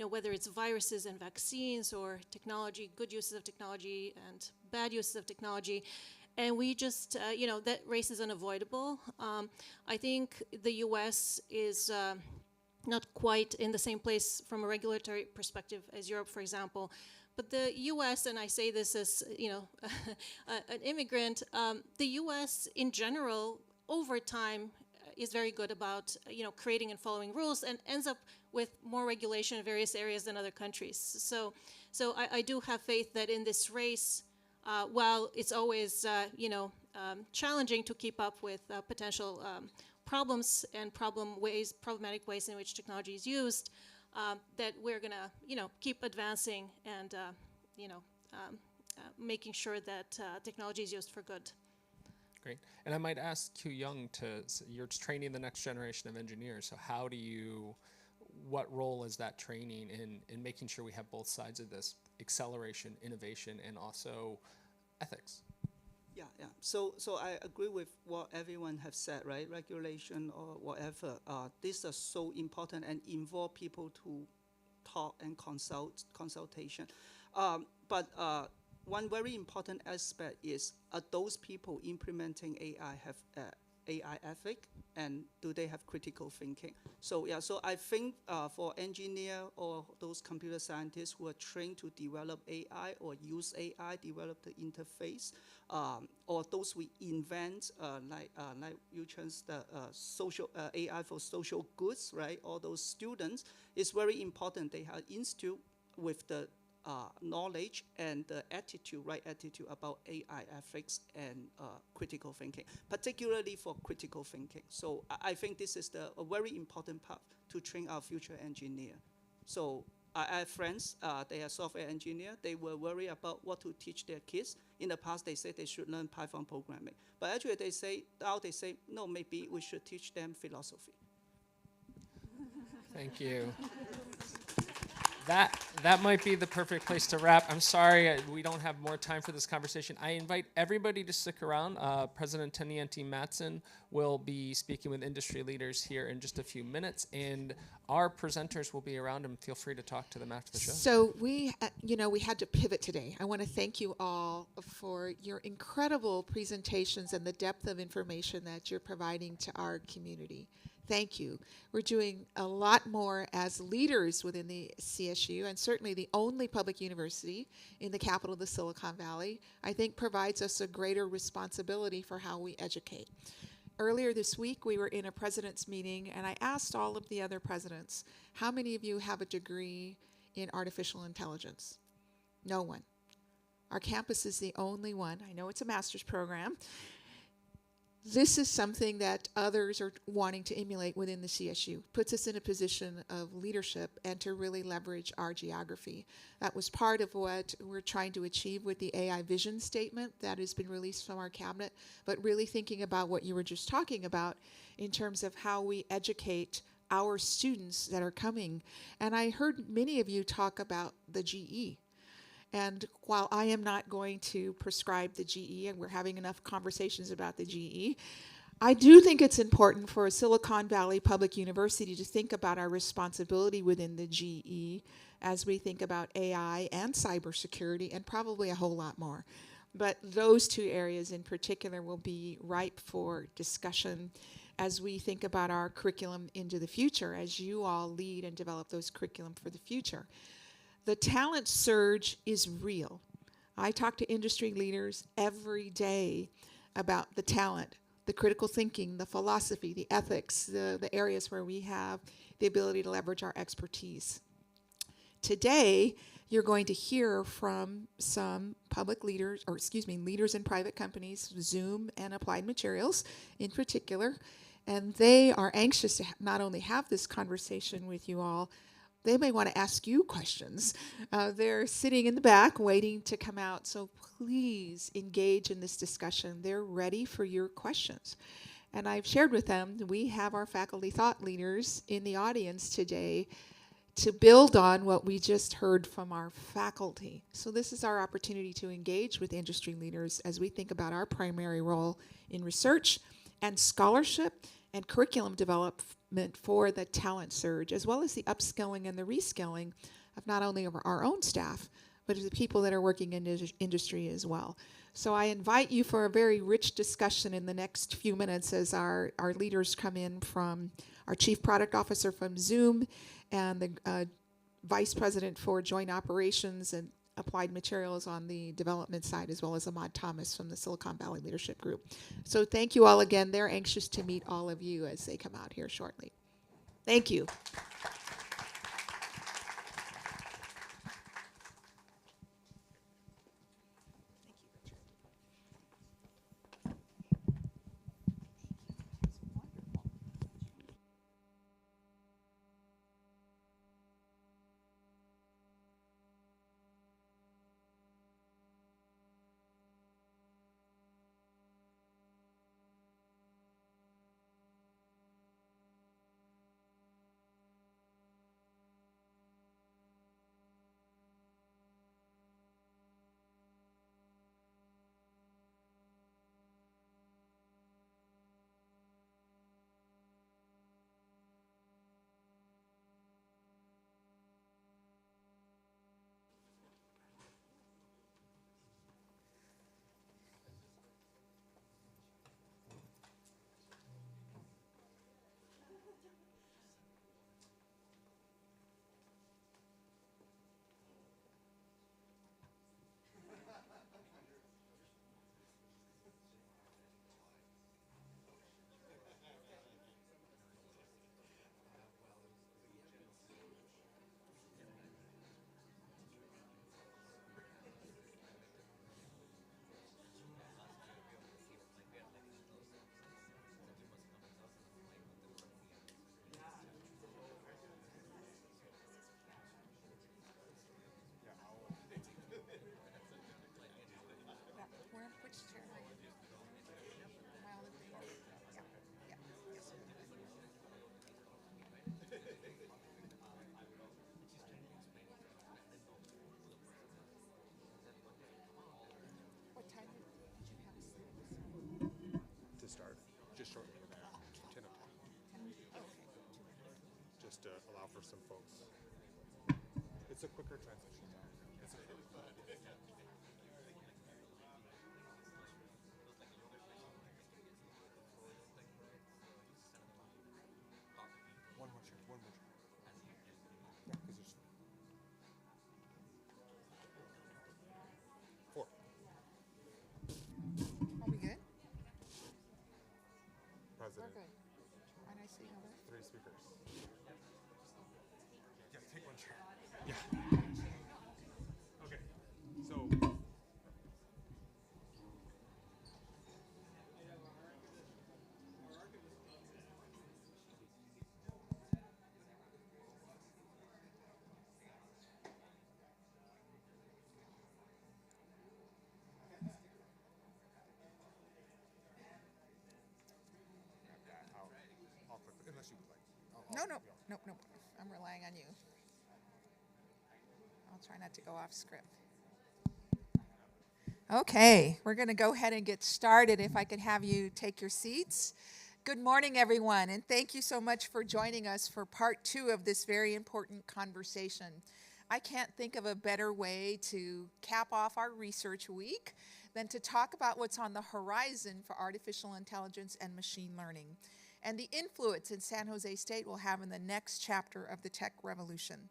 whether it's viruses and vaccines or technology, good uses of technology and bad uses of technology. And we just, that race is unavoidable. I think the US is not quite in the same place from a regulatory perspective as Europe, for example. But the US, and I say this as, an immigrant, the US in general, over time, is very good about, creating and following rules and ends up with more regulation in various areas than other countries. So I do have faith that in this race, while it's always, challenging to keep up with potential problems and problematic ways in which technology is used, that we're gonna, keep advancing and, making sure that technology is used for good. Great. And I might ask Q Young you're training the next generation of engineers. So what role is that training in making sure we have both sides of this, acceleration, innovation, and also ethics? Yeah. So I agree with what everyone have said, right? Regulation or whatever. These are so important and involve people to talk and consultation. But one very important aspect is, those people implementing AI have AI ethic, and do they have critical thinking? So I think for engineer or those computer scientists who are trained to develop AI or use AI, develop the interface, or those we invent, like you chose the social AI for social goods, right? All those students, it's very important they have institute with the knowledge and the right attitude about AI ethics and critical thinking, particularly for critical thinking. So I think this is a very important part to train our future engineer. So I have friends, they are software engineer. They were worried about what to teach their kids. In the past, they said they should learn Python programming. But actually, now they say, no, maybe we should teach them philosophy. Thank you. That might be the perfect place to wrap. I'm sorry we don't have more time for this conversation. I invite everybody to stick around. President Teniente-Matson will be speaking with industry leaders here in just a few minutes, and our presenters will be around, and feel free to talk to them after the show. So we had to pivot today. I want to thank you all for your incredible presentations and the depth of information that you're providing to our community. Thank you. We're doing a lot more as leaders within the CSU, and certainly the only public university in the capital of the Silicon Valley, I think provides us a greater responsibility for how we educate. Earlier this week, we were in a president's meeting, and I asked all of the other presidents, how many of you have a degree in artificial intelligence? No one. Our campus is the only one. I know it's a master's program. This is something that others are wanting to emulate within the CSU. Puts us in a position of leadership and to really leverage our geography. That was part of what we're trying to achieve with the AI vision statement that has been released from our cabinet, but really thinking about what you were just talking about in terms of how we educate our students that are coming. And I heard many of you talk about the GE. And while I am not going to prescribe the GE, and we're having enough conversations about the GE, I do think it's important for a Silicon Valley public university to think about our responsibility within the GE as we think about AI and cybersecurity, and probably a whole lot more. But those two areas in particular will be ripe for discussion as we think about our curriculum into the future, as you all lead and develop those curriculum for the future. The talent surge is real. I talk to industry leaders every day about the talent, the critical thinking, the philosophy, the ethics, the areas where we have the ability to leverage our expertise. Today, you're going to hear from some public leaders, leaders in private companies, Zoom and Applied Materials in particular, and they are anxious to not only have this conversation with you all, they may want to ask you questions. They're sitting in the back waiting to come out, so please engage in this discussion. They're ready for your questions. And I've shared with them, we have our faculty thought leaders in the audience today to build on what we just heard from our faculty. So this is our opportunity to engage with industry leaders as we think about our primary role in research and scholarship and curriculum development for the talent surge, as well as the upskilling and the reskilling of not only of our own staff, but of the people that are working in industry as well. So I invite you for a very rich discussion in the next few minutes as our leaders come in from our Chief Product Officer from Zoom and the Vice President for Joint Operations and Applied Materials on the development side, as well as Ahmad Thomas from the Silicon Valley Leadership Group. So thank you all again. They're anxious to meet all of you as they come out here shortly. Thank you. Just shortly, 10 o'clock. Just to allow for some folks. It's a quicker transition time. It's okay. One more chair, one more chair. Yeah, because there's 4. Are we good? President. We're good. Why don't I see over? 3 speakers. Yeah, take one chair. Yeah. Okay. So. I'll quickly, unless you would like. No. I'm relying on you. I'll try not to go off script. Okay, we're going to go ahead and get started. If I could have you take your seats. Good morning, everyone, and thank you so much for joining us for part 2 of this very important conversation. I can't think of a better way to cap off our research week than to talk about what's on the horizon for artificial intelligence and machine learning, and the influence in San Jose State will have in the next chapter of the tech revolution.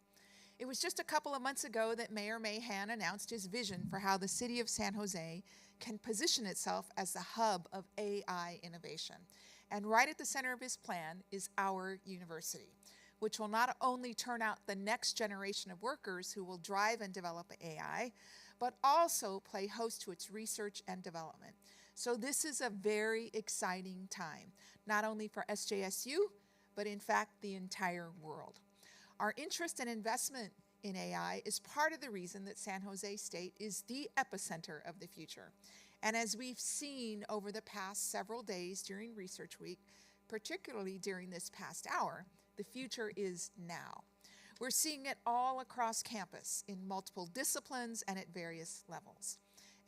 It was just a couple of months ago that Mayor Mahan announced his vision for how the city of San Jose can position itself as the hub of AI innovation. And right at the center of his plan is our university, which will not only turn out the next generation of workers who will drive and develop AI, but also play host to its research and development. So this is a very exciting time, not only for SJSU, but in fact, the entire world. Our interest and investment in AI is part of the reason that San Jose State is the epicenter of the future. And as we've seen over the past several days during Research Week, particularly during this past hour, the future is now. We're seeing it all across campus in multiple disciplines and at various levels.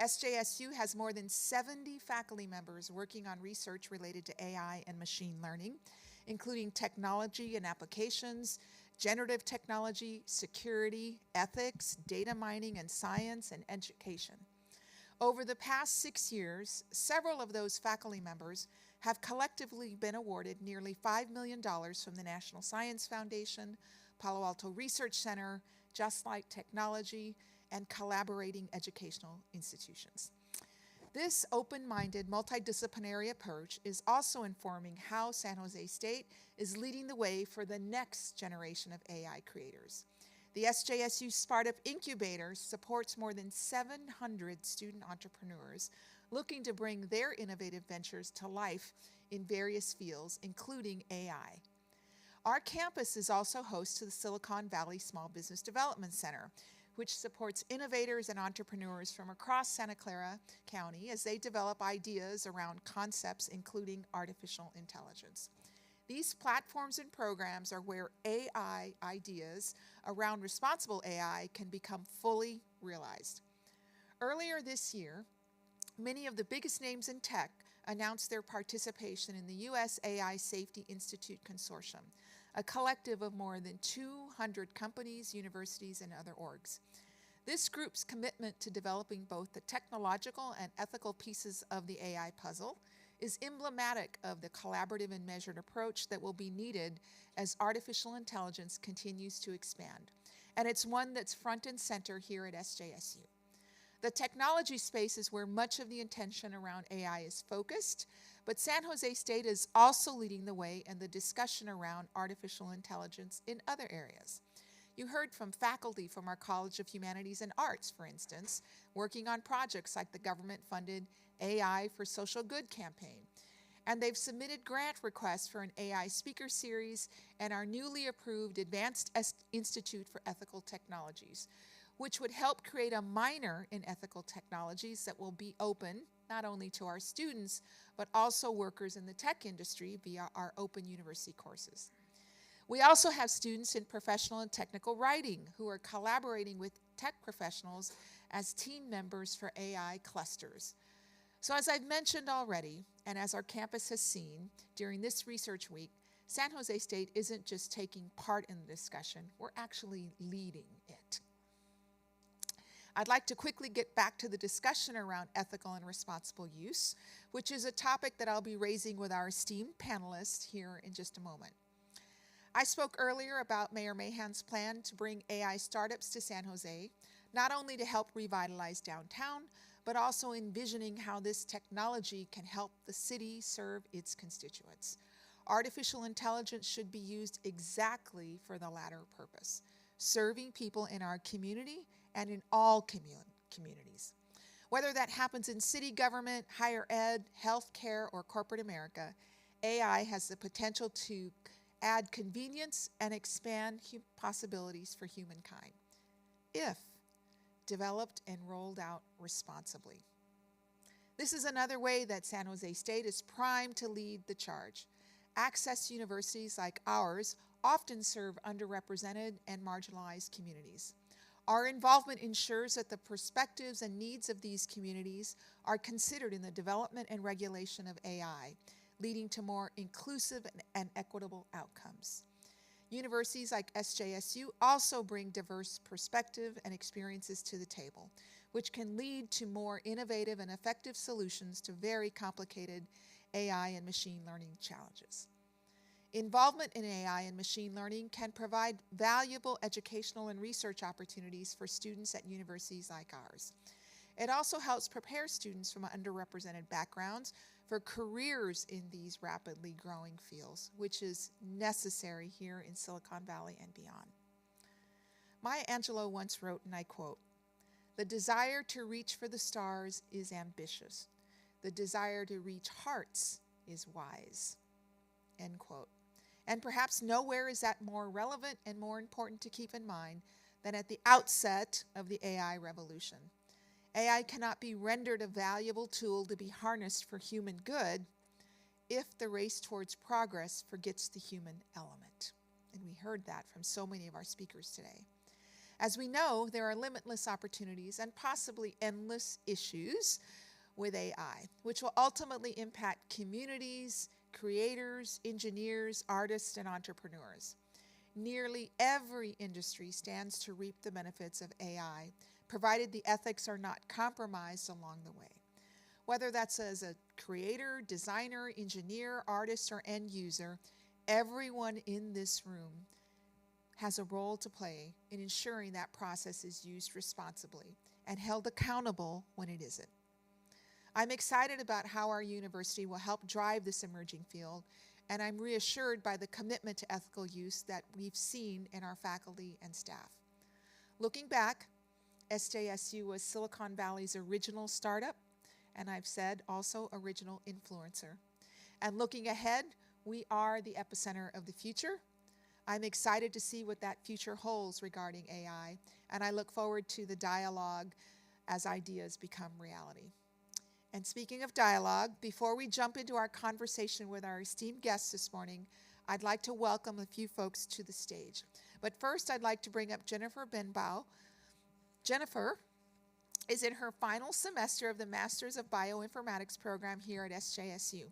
SJSU has more than 70 faculty members working on research related to AI and machine learning, including technology and applications, generative technology, security, ethics, data mining and science, and education. Over the past 6 years, several of those faculty members have collectively been awarded nearly $5 million from the National Science Foundation, Palo Alto Research Center, Just Like Technology, and collaborating educational institutions. This open-minded, multidisciplinary approach is also informing how San Jose State is leading the way for the next generation of AI creators. The SJSU Startup Incubator supports more than 700 student entrepreneurs looking to bring their innovative ventures to life in various fields, including AI. Our campus is also host to the Silicon Valley Small Business Development Center, which supports innovators and entrepreneurs from across Santa Clara County as they develop ideas around concepts including artificial intelligence. These platforms and programs are where AI ideas around responsible AI can become fully realized. Earlier this year, many of the biggest names in tech announced their participation in the U.S. AI Safety Institute Consortium, a collective of more than 200 companies, universities, and other orgs. This group's commitment to developing both the technological and ethical pieces of the AI puzzle is emblematic of the collaborative and measured approach that will be needed as artificial intelligence continues to expand. And it's one that's front and center here at SJSU. The technology space is where much of the attention around AI is focused, but San Jose State is also leading the way in the discussion around artificial intelligence in other areas. You heard from faculty from our College of Humanities and Arts, for instance, working on projects like the government-funded AI for Social Good campaign. And they've submitted grant requests for an AI speaker series and our newly approved Advanced Institute for Ethical Technologies, which would help create a minor in ethical technologies that will be open not only to our students, but also workers in the tech industry via our open university courses. We also have students in professional and technical writing who are collaborating with tech professionals as team members for AI clusters. So as I've mentioned already, and as our campus has seen during this research week, San Jose State isn't just taking part in the discussion, we're actually leading it. I'd like to quickly get back to the discussion around ethical and responsible use, which is a topic that I'll be raising with our esteemed panelists here in just a moment. I spoke earlier about Mayor Mahan's plan to bring AI startups to San Jose, not only to help revitalize downtown, but also envisioning how this technology can help the city serve its constituents. Artificial intelligence should be used exactly for the latter purpose, serving people in our community and in all communities. Whether that happens in city government, higher ed, healthcare, or corporate America, AI has the potential to add convenience and expand possibilities for humankind, if developed and rolled out responsibly. This is another way that San Jose State is primed to lead the charge. Access universities like ours often serve underrepresented and marginalized communities. Our involvement ensures that the perspectives and needs of these communities are considered in the development and regulation of AI, leading to more inclusive and equitable outcomes. Universities like SJSU also bring diverse perspective and experiences to the table, which can lead to more innovative and effective solutions to very complicated AI and machine learning challenges. Involvement in AI and machine learning can provide valuable educational and research opportunities for students at universities like ours. It also helps prepare students from underrepresented backgrounds for careers in these rapidly growing fields, which is necessary here in Silicon Valley and beyond. Maya Angelou once wrote, and I quote, "The desire to reach for the stars is ambitious. The desire to reach hearts is wise." End quote. And perhaps nowhere is that more relevant and more important to keep in mind than at the outset of the AI revolution. AI cannot be rendered a valuable tool to be harnessed for human good if the race towards progress forgets the human element. And we heard that from so many of our speakers today. As we know, there are limitless opportunities and possibly endless issues with AI, which will ultimately impact communities, creators, engineers, artists, and entrepreneurs. Nearly every industry stands to reap the benefits of AI, provided the ethics are not compromised along the way. Whether that's as a creator, designer, engineer, artist, or end user, everyone in this room has a role to play in ensuring that process is used responsibly and held accountable when it isn't. I'm excited about how our university will help drive this emerging field, and I'm reassured by the commitment to ethical use that we've seen in our faculty and staff. Looking back, SJSU was Silicon Valley's original startup, and I've said also original influencer. And looking ahead, we are the epicenter of the future. I'm excited to see what that future holds regarding AI, and I look forward to the dialogue as ideas become reality. And speaking of dialogue, before we jump into our conversation with our esteemed guests this morning, I'd like to welcome a few folks to the stage. But first, I'd like to bring up Jennifer Benbow. Jennifer is in her final semester of the Masters of Bioinformatics program here at SJSU.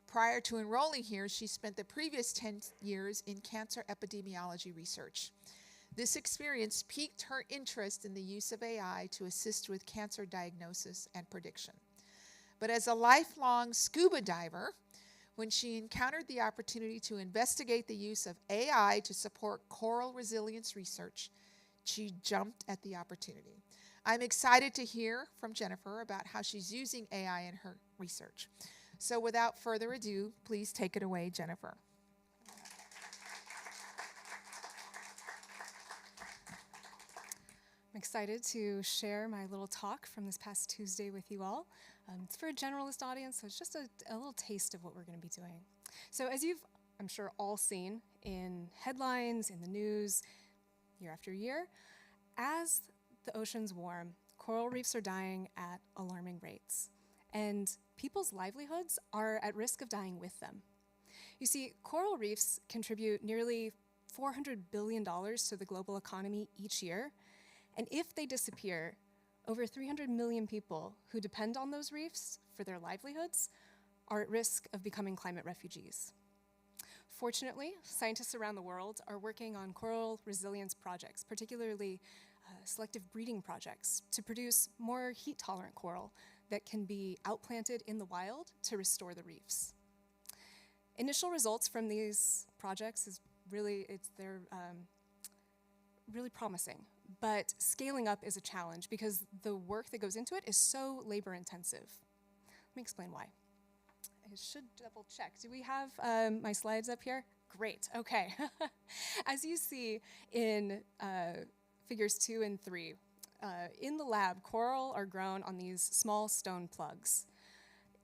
Prior to enrolling here, she spent the previous 10 years in cancer epidemiology research. This experience piqued her interest in the use of AI to assist with cancer diagnosis and prediction. But as a lifelong scuba diver, when she encountered the opportunity to investigate the use of AI to support coral resilience research, she jumped at the opportunity. I'm excited to hear from Jennifer about how she's using AI in her research. So without further ado, please take it away, Jennifer. I'm excited to share my little talk from this past Tuesday with you all. It's for a generalist audience, so it's just a little taste of what we're going to be doing. So as you've, I'm sure, all seen in headlines, in the news, year after year, as the oceans warm, coral reefs are dying at alarming rates. And people's livelihoods are at risk of dying with them. You see, coral reefs contribute nearly $400 billion to the global economy each year. And if they disappear, over 300 million people who depend on those reefs for their livelihoods are at risk of becoming climate refugees. Fortunately, scientists around the world are working on coral resilience projects, particularly selective breeding projects, to produce more heat-tolerant coral that can be outplanted in the wild to restore the reefs. Initial results from these projects is really promising, but scaling up is a challenge because the work that goes into it is so labor-intensive. Let me explain why. I should double check. Do we have my slides up here? Great, okay. As you see in figures 2 and 3, in the lab, coral are grown on these small stone plugs.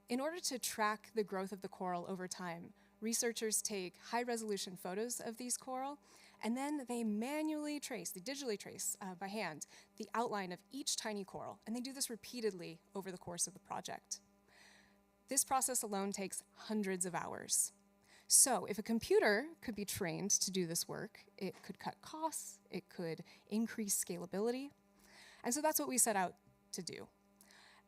In order to track the growth of the coral over time, researchers take high-resolution photos of these coral, and then they manually trace, they digitally trace by hand, the outline of each tiny coral, and they do this repeatedly over the course of the project. This process alone takes hundreds of hours. So if a computer could be trained to do this work, it could cut costs, it could increase scalability, and so that's what we set out to do.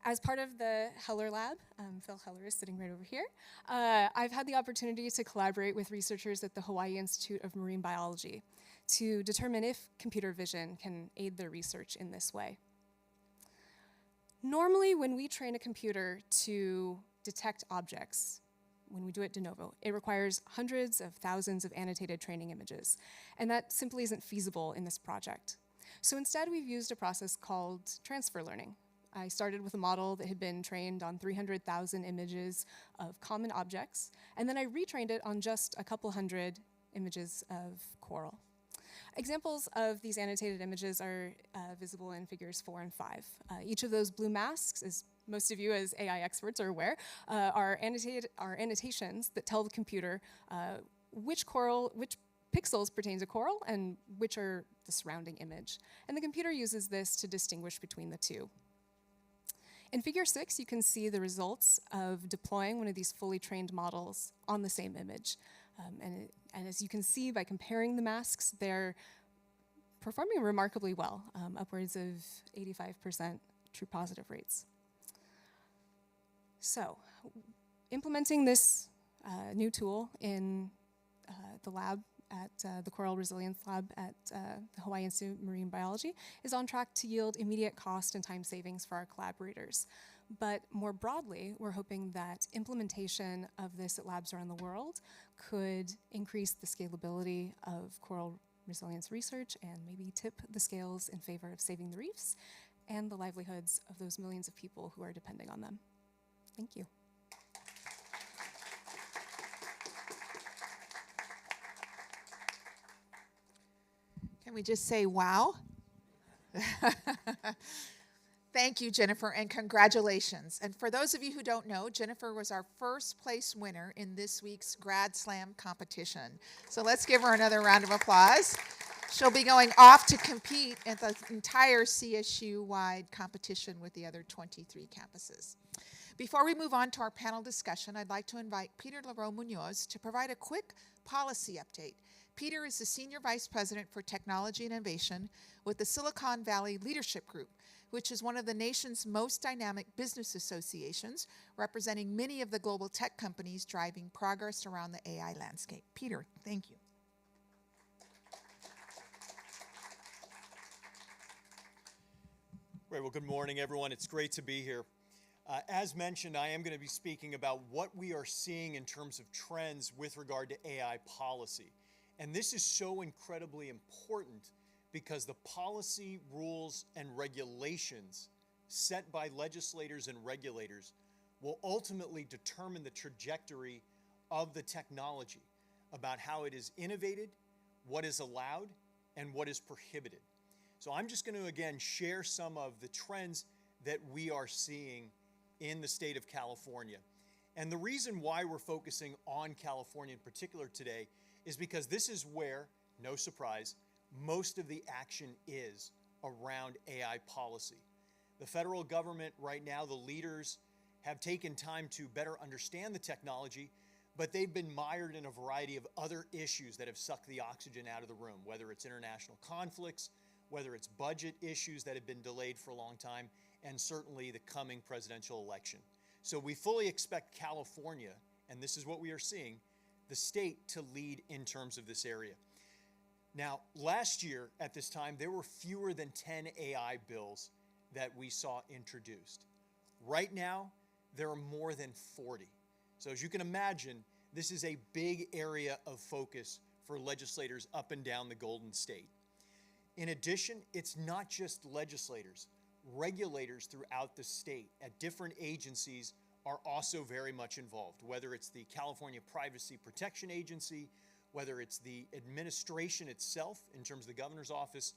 As part of the Heller Lab, Phil Heller is sitting right over here, I've had the opportunity to collaborate with researchers at the Hawaii Institute of Marine Biology to determine if computer vision can aid their research in this way. Normally, when we train a computer to detect objects, when we do it de novo, it requires hundreds of thousands of annotated training images, and that simply isn't feasible in this project. So instead, we've used a process called transfer learning. I started with a model that had been trained on 300,000 images of common objects, and then I retrained it on just a couple hundred images of coral. Examples of these annotated images are visible in figures 4 and 5. Each of those blue masks, as most of you as AI experts are aware, are annotations that tell the computer which pixels pertain to coral and which are the surrounding image. And the computer uses this to distinguish between the two. In figure 6, you can see the results of deploying one of these fully trained models on the same image. And as you can see by comparing the masks, they're performing remarkably well, upwards of 85% true positive rates. So, implementing this new tool in the lab at the Coral Resilience Lab at the Hawaii Institute of Marine Biology is on track to yield immediate cost and time savings for our collaborators. But more broadly, we're hoping that implementation of this at labs around the world could increase the scalability of coral resilience research and maybe tip the scales in favor of saving the reefs and the livelihoods of those millions of people who are depending on them. Thank you. Can we just say wow? Thank you, Jennifer, and congratulations. And for those of you who don't know, Jennifer was our first place winner in this week's Grad Slam competition. So let's give her another round of applause. She'll be going off to compete at the entire CSU-wide competition with the other 23 campuses. Before we move on to our panel discussion, I'd like to invite Peter Leroux-Munoz to provide a quick policy update. Peter is the Senior Vice President for Technology and Innovation with the Silicon Valley Leadership Group, which is one of the nation's most dynamic business associations, representing many of the global tech companies driving progress around the AI landscape. Peter, thank you. Right, well, good morning, everyone. It's great to be here. As mentioned, I am going to be speaking about what we are seeing in terms of trends with regard to AI policy. And this is so incredibly important because the policy, rules, and regulations set by legislators and regulators will ultimately determine the trajectory of the technology, about how it is innovated, what is allowed, and what is prohibited. So I'm just going to, again, share some of the trends that we are seeing in the state of California. And the reason why we're focusing on California in particular today is because this is where, no surprise, most of the action is around AI policy. The federal government right now, the leaders, have taken time to better understand the technology, but they've been mired in a variety of other issues that have sucked the oxygen out of the room, whether it's international conflicts, whether it's budget issues that have been delayed for a long time, and certainly the coming presidential election. So we fully expect California, and this is what we are seeing, the state to lead in terms of this area. Now, last year at this time, there were fewer than 10 AI bills that we saw introduced. Right now, there are more than 40. So as you can imagine, this is a big area of focus for legislators up and down the Golden State. In addition, it's not just legislators. Regulators throughout the state at different agencies are also very much involved, whether it's the California Privacy Protection Agency, whether it's the administration itself in terms of the governor's office.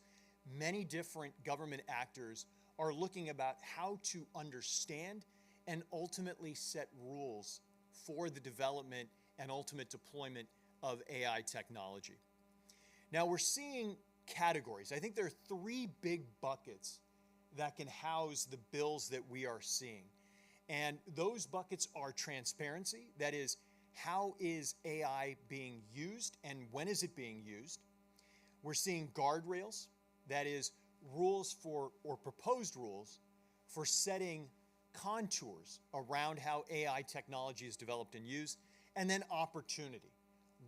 Many different government actors are looking about how to understand and ultimately set rules for the development and ultimate deployment of AI technology. Now we're seeing categories. I think there are three big buckets that can house the bills that we are seeing. And those buckets are transparency, that is, how is AI being used and when is it being used? We're seeing guardrails, that is, rules for, or proposed rules, for setting contours around how AI technology is developed and used. And then opportunity.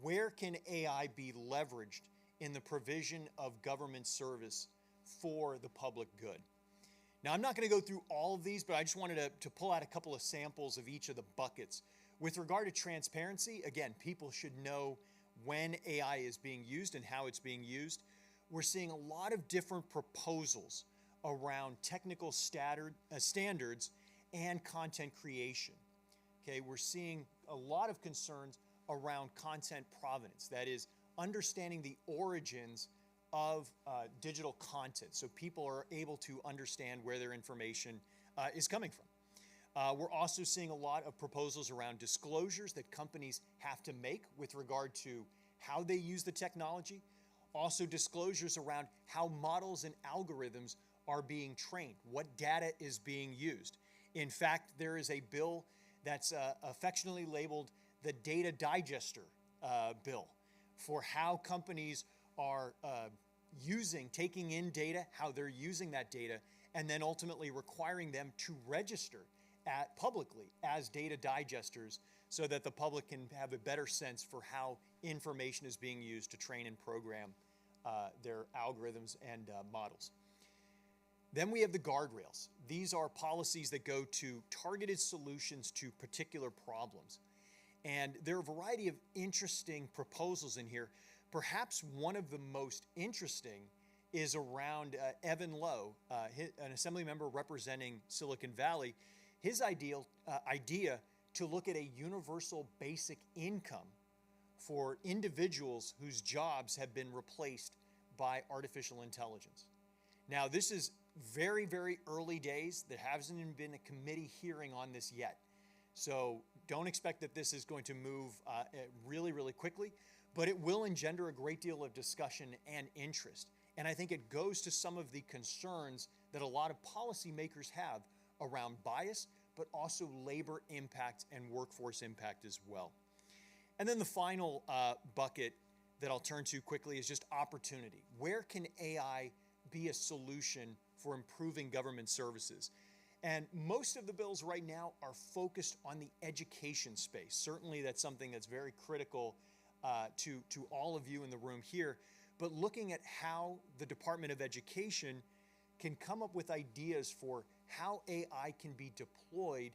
Where can AI be leveraged in the provision of government service for the public good? Now, I'm not going to go through all of these, but I just wanted to pull out a couple of samples of each of the buckets. With regard to transparency, again, people should know when AI is being used and how it's being used. We're seeing a lot of different proposals around technical standards and content creation. Okay, we're seeing a lot of concerns around content provenance, that is, understanding the origins of digital content so people are able to understand where their information is coming from. We're also seeing a lot of proposals around disclosures that companies have to make with regard to how they use the technology. Also disclosures around how models and algorithms are being trained, what data is being used. In fact, there is a bill that's affectionately labeled the Data Digester bill for how companies are taking in data, how they're using that data, and then ultimately requiring them to register publicly as data digesters so that the public can have a better sense for how information is being used to train and program their algorithms and models. Then we have the guardrails. These are policies that go to targeted solutions to particular problems. And there are a variety of interesting proposals in here. Perhaps one of the most interesting is around Evan Lowe, an assembly member representing Silicon Valley. His idea to look at a universal basic income for individuals whose jobs have been replaced by artificial intelligence. Now, this is very, very early days. There hasn't even been a committee hearing on this yet. So don't expect that this is going to move really, really quickly, but it will engender a great deal of discussion and interest. And I think it goes to some of the concerns that a lot of policymakers have around bias, but also labor impact and workforce impact as well. And then the final bucket that I'll turn to quickly is just opportunity. Where can AI be a solution for improving government services? And most of the bills right now are focused on the education space. Certainly that's something that's very critical to all of you in the room here, but looking at how the Department of Education can come up with ideas for how AI can be deployed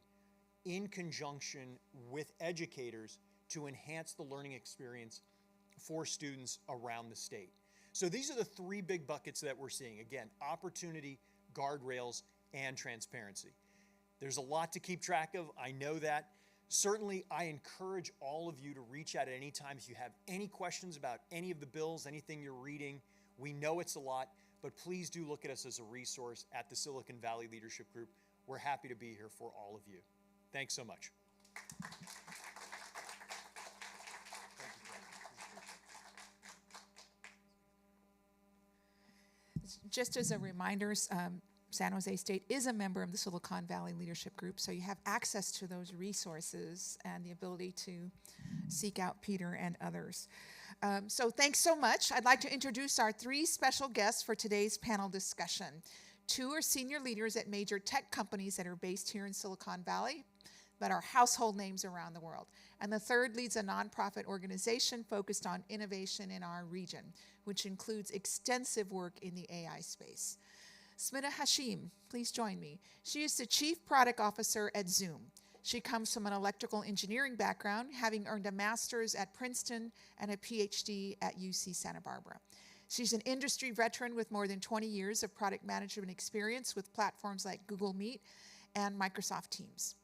in conjunction with educators to enhance the learning experience for students around the state. So these are the three big buckets that we're seeing. Again, opportunity, guardrails, and transparency. There's a lot to keep track of, I know that. Certainly, I encourage all of you to reach out at any time if you have any questions about any of the bills, anything you're reading. We know it's a lot, but please do look at us as a resource at the Silicon Valley Leadership Group. We're happy to be here for all of you. Thanks so much. Just as a reminder, San Jose State is a member of the Silicon Valley Leadership Group, so you have access to those resources and the ability to seek out Peter and others. So thanks so much. I'd like to introduce our three special guests for today's panel discussion. Two are senior leaders at major tech companies that are based here in Silicon Valley, but are household names around the world. And the third leads a nonprofit organization focused on innovation in our region, which includes extensive work in the AI space. Smita Hashim, please join me. She is the Chief Product Officer at Zoom. She comes from an electrical engineering background, having earned a master's at Princeton and a PhD at UC Santa Barbara. She's an industry veteran with more than 20 years of product management experience with platforms like Google Meet and Microsoft Teams.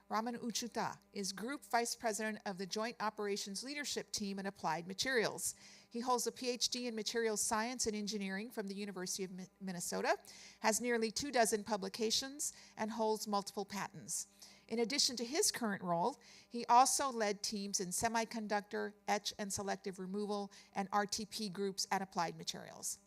Raman Uchuta is Group Vice President of the Joint Operations Leadership Team at Applied Materials. He holds a PhD in Materials Science and Engineering from the University of Minnesota, has nearly 24 publications, and holds multiple patents. In addition to his current role, he also led teams in semiconductor, etch and selective removal, and RTP groups at Applied Materials.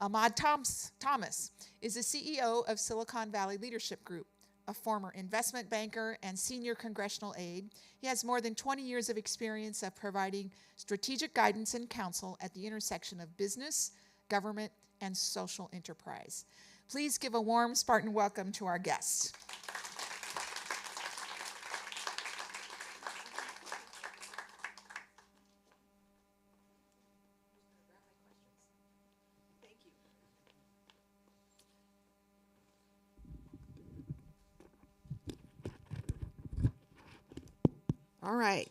Ahmad Thomas is the CEO of Silicon Valley Leadership Group, a former investment banker and senior congressional aide. He has more than 20 years of experience of providing strategic guidance and counsel at the intersection of business, government, and social enterprise. Please give a warm Spartan welcome to our guests. All right.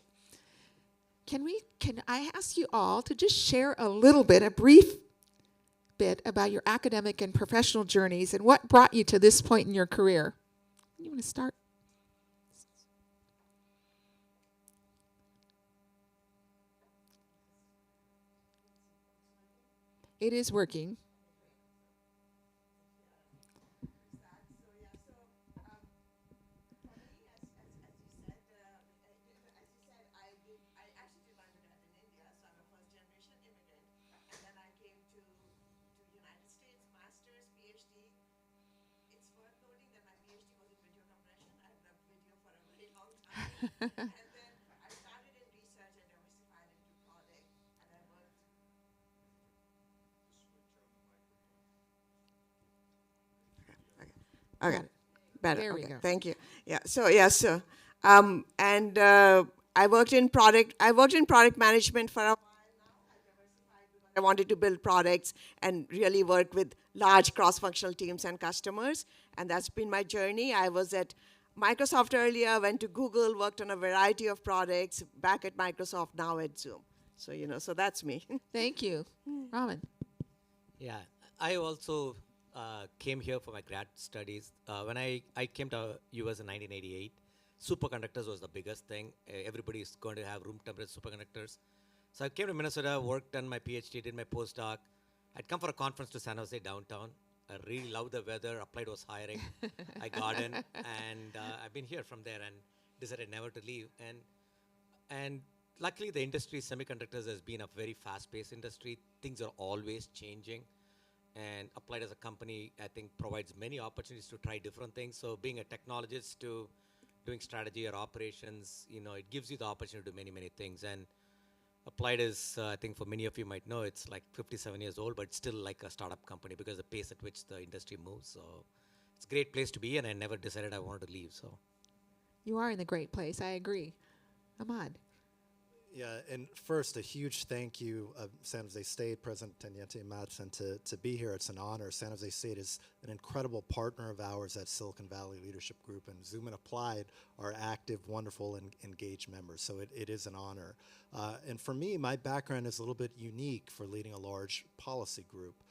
Can I ask you all to just share a brief bit about your academic and professional journeys and what brought you to this point in your career? You want to start? It is working. And then I started in research and diversified into product, and I worked. Okay, better. There we Okay, go. thank you. Yeah. So yes, I worked in product management for a while. I wanted to build products and really work with large cross-functional teams and customers, and that's been my journey. I was at Microsoft earlier, went to Google, worked on a variety of products, back at Microsoft, now at Zoom. So, so that's me. Thank you. Raman. Yeah, I also came here for my grad studies. When I came to US in 1988, superconductors was the biggest thing. Everybody is going to have room temperature superconductors. So I came to Minnesota, worked on my PhD, did my postdoc. I'd come for a conference to San Jose downtown. I really loved the weather. Applied was hiring. I got in, and I've been here from there and decided never to leave. And luckily, the industry, semiconductors, has been a very fast-paced industry. Things are always changing. And Applied as a company, I think, provides many opportunities to try different things. So being a technologist to doing strategy or operations, it gives you the opportunity to do many, many things. And Applied is, I think for many of you might know, it's like 57 years old, but it's still like a startup company because of the pace at which the industry moves. So it's a great place to be, and I never decided I wanted to leave. So You are in the great place. I agree. Ahmad. Yeah, and first, a huge thank you, San Jose State, President Teniente-Matson, to be here. It's an honor. San Jose State is an incredible partner of ours at Silicon Valley Leadership Group, and Zoom and Applied are active, wonderful, and engaged members, so it is an honor. And for me, my background is a little bit unique for leading a large policy group.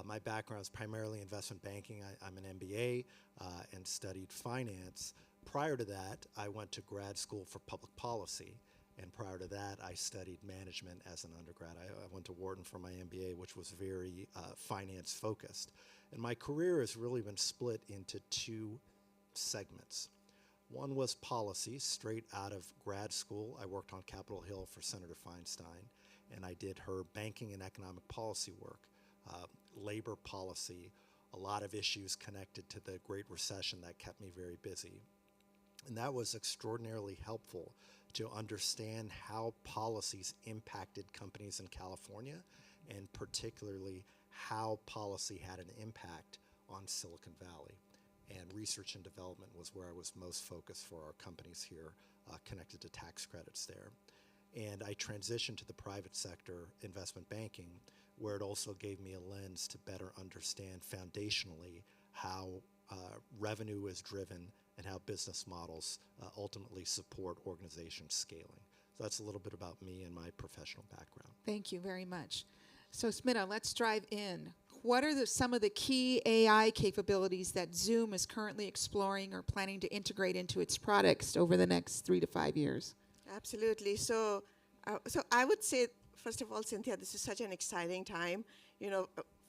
My background is primarily investment banking. I'm an MBA and studied finance. Prior to that, I went to grad school for public policy. And prior to that, I studied management as an undergrad. I went to Wharton for my MBA, which was very finance focused. And my career has really been split into two segments. One was policy, straight out of grad school. I worked on Capitol Hill for Senator Feinstein, and I did her banking and economic policy work, labor policy, a lot of issues connected to the Great Recession that kept me very busy. And that was extraordinarily helpful to understand how policies impacted companies in California, and particularly how policy had an impact on Silicon Valley. And research and development was where I was most focused for our companies here, connected to tax credits there. And I transitioned to the private sector investment banking, where it also gave me a lens to better understand foundationally how revenue is driven and how business models ultimately support organization scaling. So that's a little bit about me and my professional background. Thank you very much. So Smita, let's dive in. What are some of the key AI capabilities that Zoom is currently exploring or planning to integrate into its products over the next 3 to 5 years? Absolutely. So I would say, first of all, Cynthia, this is such an exciting time.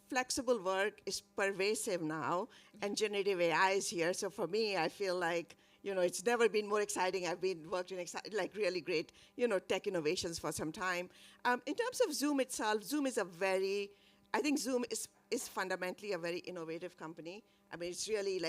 Flexible work is pervasive now, and generative AI is here. So for me, I feel like, it's never been more exciting. I've been working really great, tech innovations for some time. In terms of Zoom itself, Zoom is I think Zoom is fundamentally a very innovative company. I mean, it's really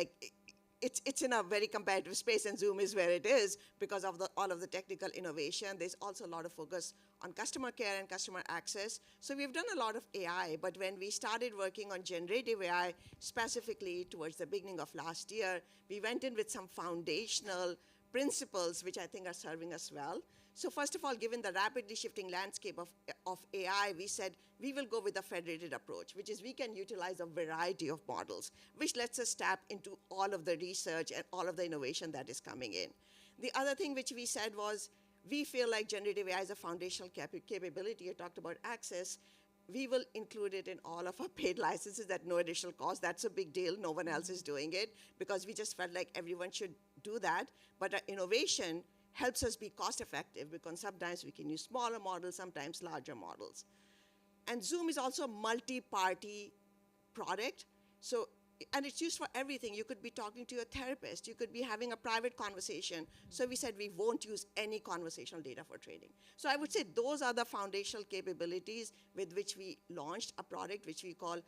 it's in a very competitive space, and Zoom is where it is because of all of the technical innovation. There's also a lot of focus on customer care and customer access. So we've done a lot of AI, but when we started working on generative AI, specifically towards the beginning of last year, we went in with some foundational principles which I think are serving us well. So first of all, given the rapidly shifting landscape of AI, we said we will go with a federated approach, which is we can utilize a variety of models, which lets us tap into all of the research and all of the innovation that is coming in. The other thing which we said was we feel like generative AI is a foundational capability. I talked about access. We will include it in all of our paid licenses at no additional cost. That's a big deal. No one else is doing it because we just felt like everyone should do that. But our innovation helps us be cost effective because sometimes we can use smaller models, sometimes larger models. And Zoom is also a multi-party product. And it's used for everything. You could be talking to your therapist. You could be having a private conversation. So we said we won't use any conversational data for training. So I would say those are the foundational capabilities with which we launched a product which we call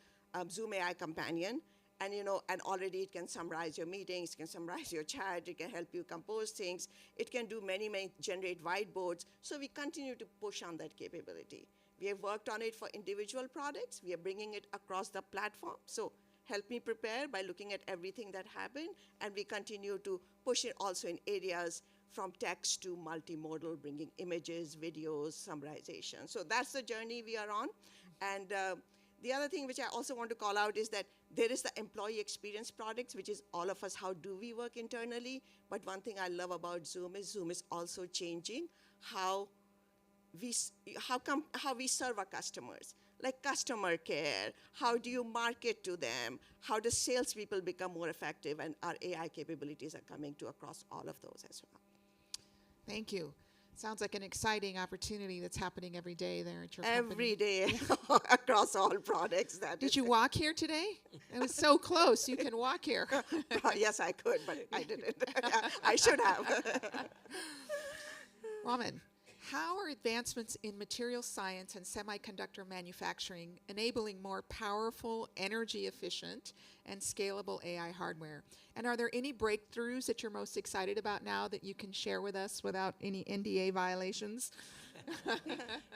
Zoom AI Companion. And and already it can summarize your meetings, it can summarize your chat, it can help you compose things. It can do many generate whiteboards. So we continue to push on that capability. We have worked on it for individual products. We are bringing it across the platform. So helped me prepare by looking at everything that happened, and we continue to push it also in areas from text to multimodal, bringing images, videos, summarization. So that's the journey we are on. And the other thing which I also want to call out is that there is the employee experience products, which is all of us, how do we work internally? But one thing I love about Zoom is also changing how we serve our customers, like customer care. How do you market to them? How do salespeople become more effective? And our AI capabilities are coming to across all of those as well. Thank you. Sounds like an exciting opportunity that's happening every day there at your company. Every day across all products. Did you walk here today? It was so close. You can walk here. Yes, I could, but I didn't. I should have. Raman, how are advancements in material science and semiconductor manufacturing enabling more powerful, energy efficient, and scalable AI hardware? And are there any breakthroughs that you're most excited about now that you can share with us without any NDA violations?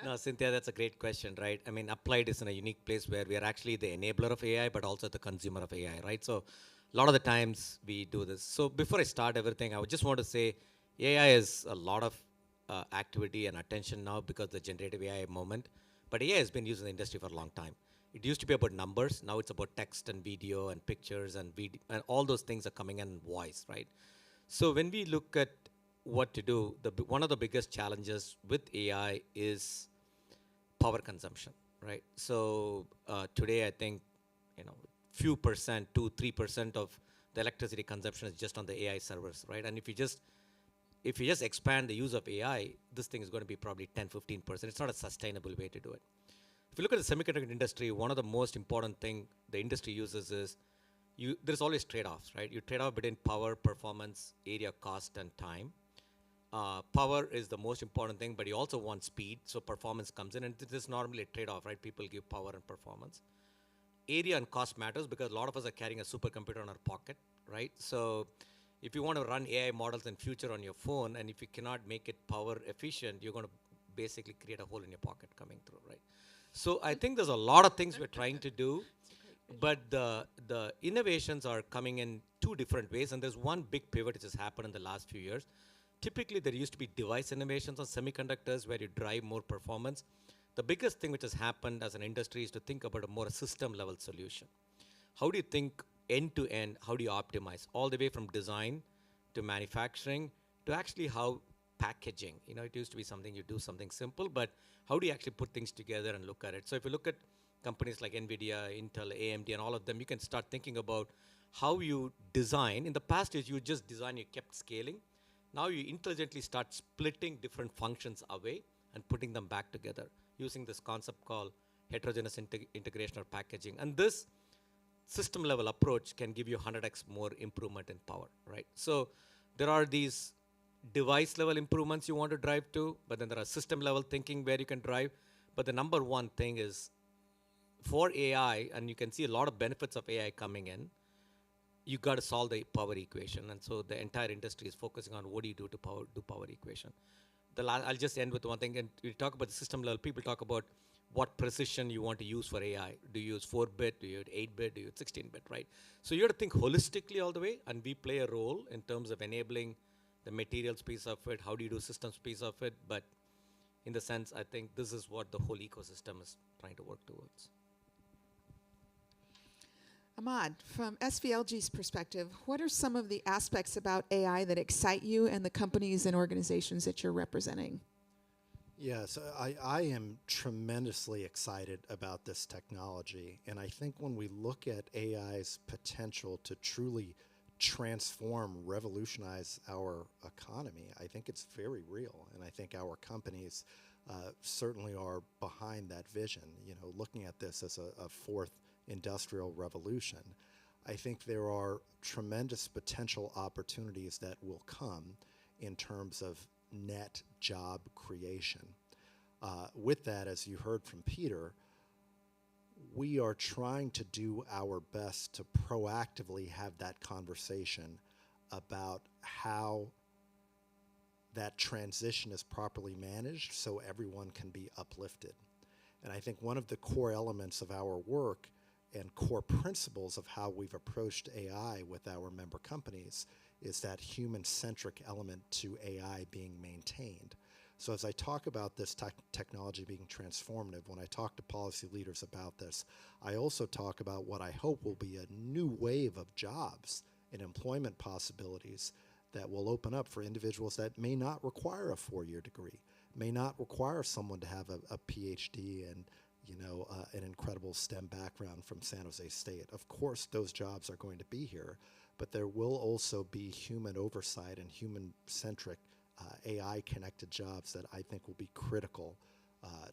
No, Cynthia, that's a great question, right? I mean, Applied is in a unique place where we are actually the enabler of AI, but also the consumer of AI, right? So a lot of the times we do this. So before I start everything, I would just want to say AI is a lot of activity and attention now because of the generative AI moment. But AI has been used in the industry for a long time. It used to be about numbers. Now it's about text and video and pictures and all those things are coming in voice, right? So when we look at what to do, one of the biggest challenges with AI is power consumption, right? So today I think, few percent, 2-3% of the electricity consumption is just on the AI servers, right? And if you just expand the use of AI, this thing is going to be probably 10-15%. It's not a sustainable way to do it. If you look at the semiconductor industry, one of the most important thing the industry uses is there's always trade-offs, right? You trade off between power, performance, area, cost, and time. Power is the most important thing, but you also want speed, so performance comes in, and this is normally a trade-off, right? People give power and performance. Area and cost matters because a lot of us are carrying a supercomputer in our pocket, right? So if you want to run AI models in future on your phone, and if you cannot make it power efficient, you're going to basically create a hole in your pocket coming through, right? So I think there's a lot of things we're trying to do, but the innovations are coming in two different ways, and there's one big pivot which has happened in the last few years. Typically, there used to be device innovations on semiconductors where you drive more performance. The biggest thing which has happened as an industry is to think about a more system-level solution. How do you think end-to-end, how do you optimize all the way from design to manufacturing to actually how packaging, it used to be something you do something simple, but how do you actually put things together and look at it? So if you look at companies like NVIDIA, Intel, AMD, and all of them, you can start thinking about how you design. In the past years, you just design, you kept scaling. Now you intelligently start splitting different functions away and putting them back together using this concept called heterogeneous integration or packaging. And this system level approach can give you 100x more improvement in power, right? So there are these device level improvements you want to drive to, but then there are system level thinking where you can drive. But the number one thing is for AI, and you can see a lot of benefits of AI coming in, you got to solve the power equation. And so the entire industry is focusing on what do you do to do power equation. I'll just end with one thing. And we talk about the system level. People talk about what precision you want to use for AI. Do you use 4-bit? Do you use 8-bit? Do you use 16-bit, right? So you got to think holistically all the way, and we play a role in terms of enabling the materials piece of it. How do you do systems piece of it? But in the sense, I think this is what the whole ecosystem is trying to work towards. Ahmad, from SVLG's perspective, what are some of the aspects about AI that excite you and the companies and organizations that you're representing? Yes, I am tremendously excited about this technology. And I think when we look at AI's potential to truly transform, revolutionize our economy, I think it's very real. And I think our companies certainly are behind that vision, looking at this as a fourth industrial revolution. I think there are tremendous potential opportunities that will come in terms of net job creation. With that, as you heard from Peter, we are trying to do our best to proactively have that conversation about how that transition is properly managed so everyone can be uplifted. And I think one of the core elements of our work and core principles of how we've approached AI with our member companies is that human-centric element to AI being maintained. So as I talk about this technology being transformative, when I talk to policy leaders about this, I also talk about what I hope will be a new wave of jobs and employment possibilities that will open up for individuals that may not require a 4-year degree, may not require someone to have a PhD and an incredible STEM background from San Jose State. Of course, those jobs are going to be here, but there will also be human oversight and human-centric AI-connected jobs that I think will be critical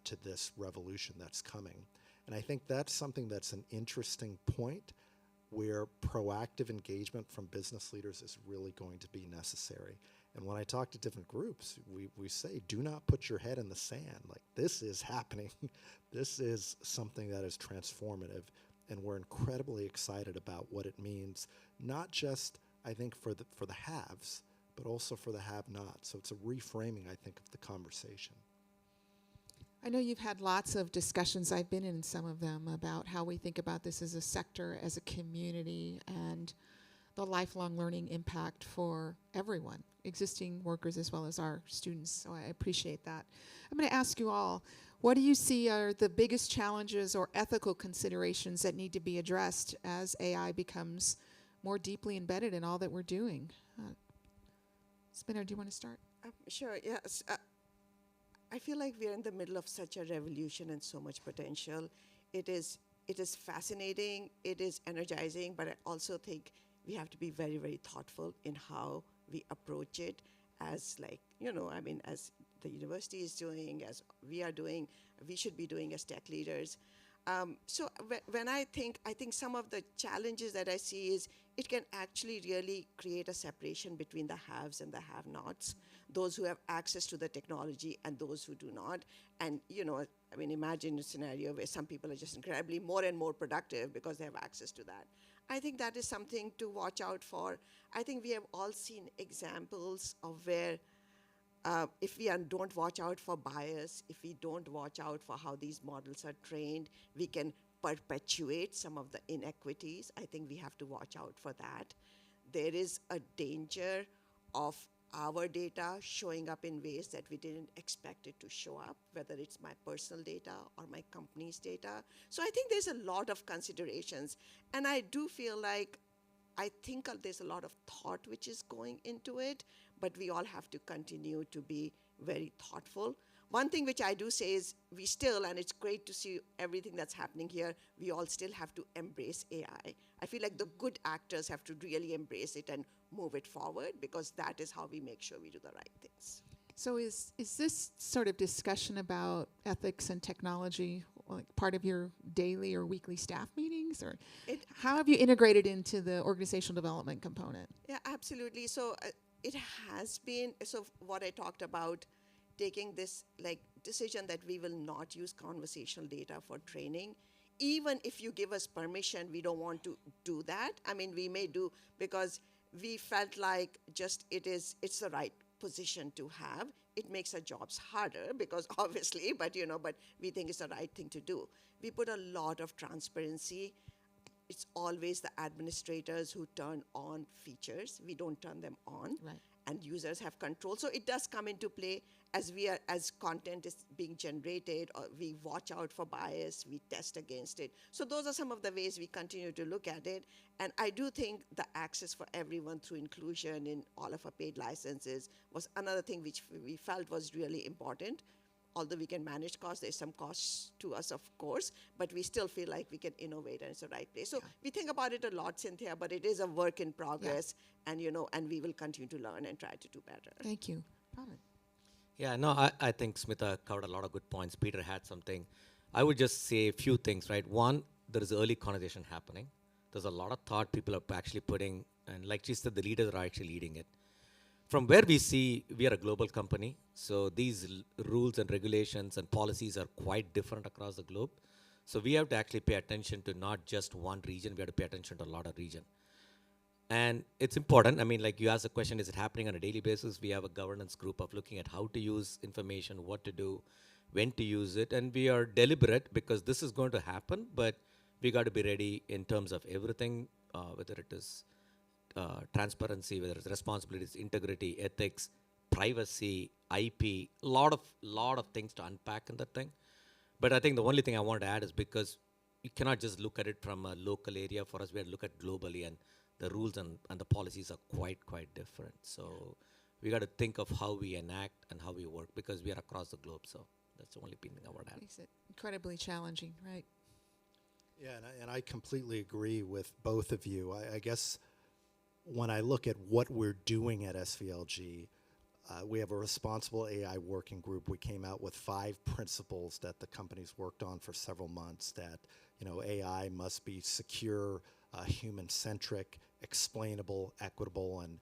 to this revolution that's coming. And I think that's something that's an interesting point where proactive engagement from business leaders is really going to be necessary. And when I talk to different groups, we say, do not put your head in the sand. Like, this is happening. This is something that is transformative. And we're incredibly excited about what it means, not just, I think, for the haves, but also for the have-nots. So it's a reframing, I think, of the conversation. I know you've had lots of discussions, I've been in some of them, about how we think about this as a sector, as a community, and the lifelong learning impact for everyone, existing workers as well as our students. So I appreciate that. I'm going to ask you all, what do you see are the biggest challenges or ethical considerations that need to be addressed as AI becomes more deeply embedded in all that we're doing? Spinner, do you want to start? Sure, yes. I feel like we're in the middle of such a revolution and so much potential. It is fascinating, it is energizing, but I also think we have to be very, very thoughtful in how we approach it as as the university is doing, as we are doing, we should be doing as tech leaders. So when I think some of the challenges that I see is it can actually really create a separation between the haves and the have-nots, those who have access to the technology and those who do not. And, imagine a scenario where some people are just incredibly more and more productive because they have access to that. I think that is something to watch out for. I think we have all seen examples of where if we don't watch out for bias, if we don't watch out for how these models are trained, we can perpetuate some of the inequities. I think we have to watch out for that. There is a danger of our data showing up in ways that we didn't expect it to show up, whether it's my personal data or my company's data. So I think there's a lot of considerations. And I do feel like there's a lot of thought which is going into it, but we all have to continue to be very thoughtful. One thing which I do say is we still, and it's great to see everything that's happening here, we all still have to embrace AI. I feel like the good actors have to really embrace it and move it forward, because that is how we make sure we do the right things. So is this sort of discussion about ethics and technology like part of your daily or weekly staff meetings? Or how have you integrated into the organizational development component? Yeah, absolutely. So it has been, so what I talked about, taking this decision that we will not use conversational data for training. Even if you give us permission, we don't want to do that. I mean, we may do, because we felt like it's the right position to have. It makes our jobs harder because obviously, but we think it's the right thing to do. We put a lot of transparency. It's always the administrators who turn on features. We don't turn them on. Right. And users have control. So it does come into play as content is being generated, or we watch out for bias, we test against it. So those are some of the ways we continue to look at it. And I do think the access for everyone through inclusion in all of our paid licenses was another thing which we felt was really important. Although we can manage costs, there's some costs to us, of course, but we still feel like we can innovate and it's the right place. So we think about it a lot, Cynthia, but it is a work in progress, and and we will continue to learn and try to do better. Thank you. Robin. Yeah, no, I think Smita covered a lot of good points. Peter had something. I would just say a few things, right? One, there is early conversation happening. There's a lot of thought people are actually putting, and like she said, the leaders are actually leading it. From where we see, we are a global company, so these rules and regulations and policies are quite different across the globe. So we have to actually pay attention to not just one region, we have to pay attention to a lot of region. And it's important. I mean, like you asked the question, is it happening on a daily basis? We have a governance group of looking at how to use information, what to do, when to use it. And we are deliberate because this is going to happen, but we got to be ready in terms of everything, whether it is transparency, whether it's responsibilities, integrity, ethics, privacy, IP, lot of things to unpack in that thing. But I think the only thing I want to add is because you cannot just look at it from a local area. For us, we have to look at globally, and the rules and the policies are quite different. So we got to think of how we enact and how we work because we are across the globe. So that's the only thing I want to add. Makes it incredibly challenging, right? Yeah, and I completely agree with both of you. I guess when I look at what we're doing at SVLG, we have a responsible AI working group. We came out with 5 principles that the company's worked on for several months that, AI must be secure, human-centric, explainable, equitable, and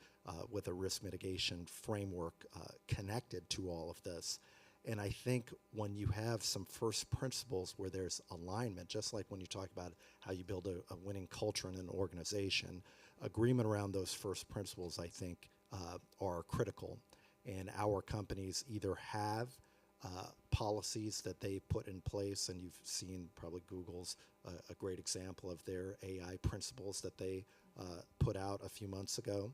with a risk mitigation framework connected to all of this. And I think when you have some first principles where there's alignment, just like when you talk about how you build a winning culture in an organization, agreement around those first principles, I think, are critical. And our companies either have policies that they put in place, and you've seen probably Google's a great example of their AI principles that they put out a few months ago,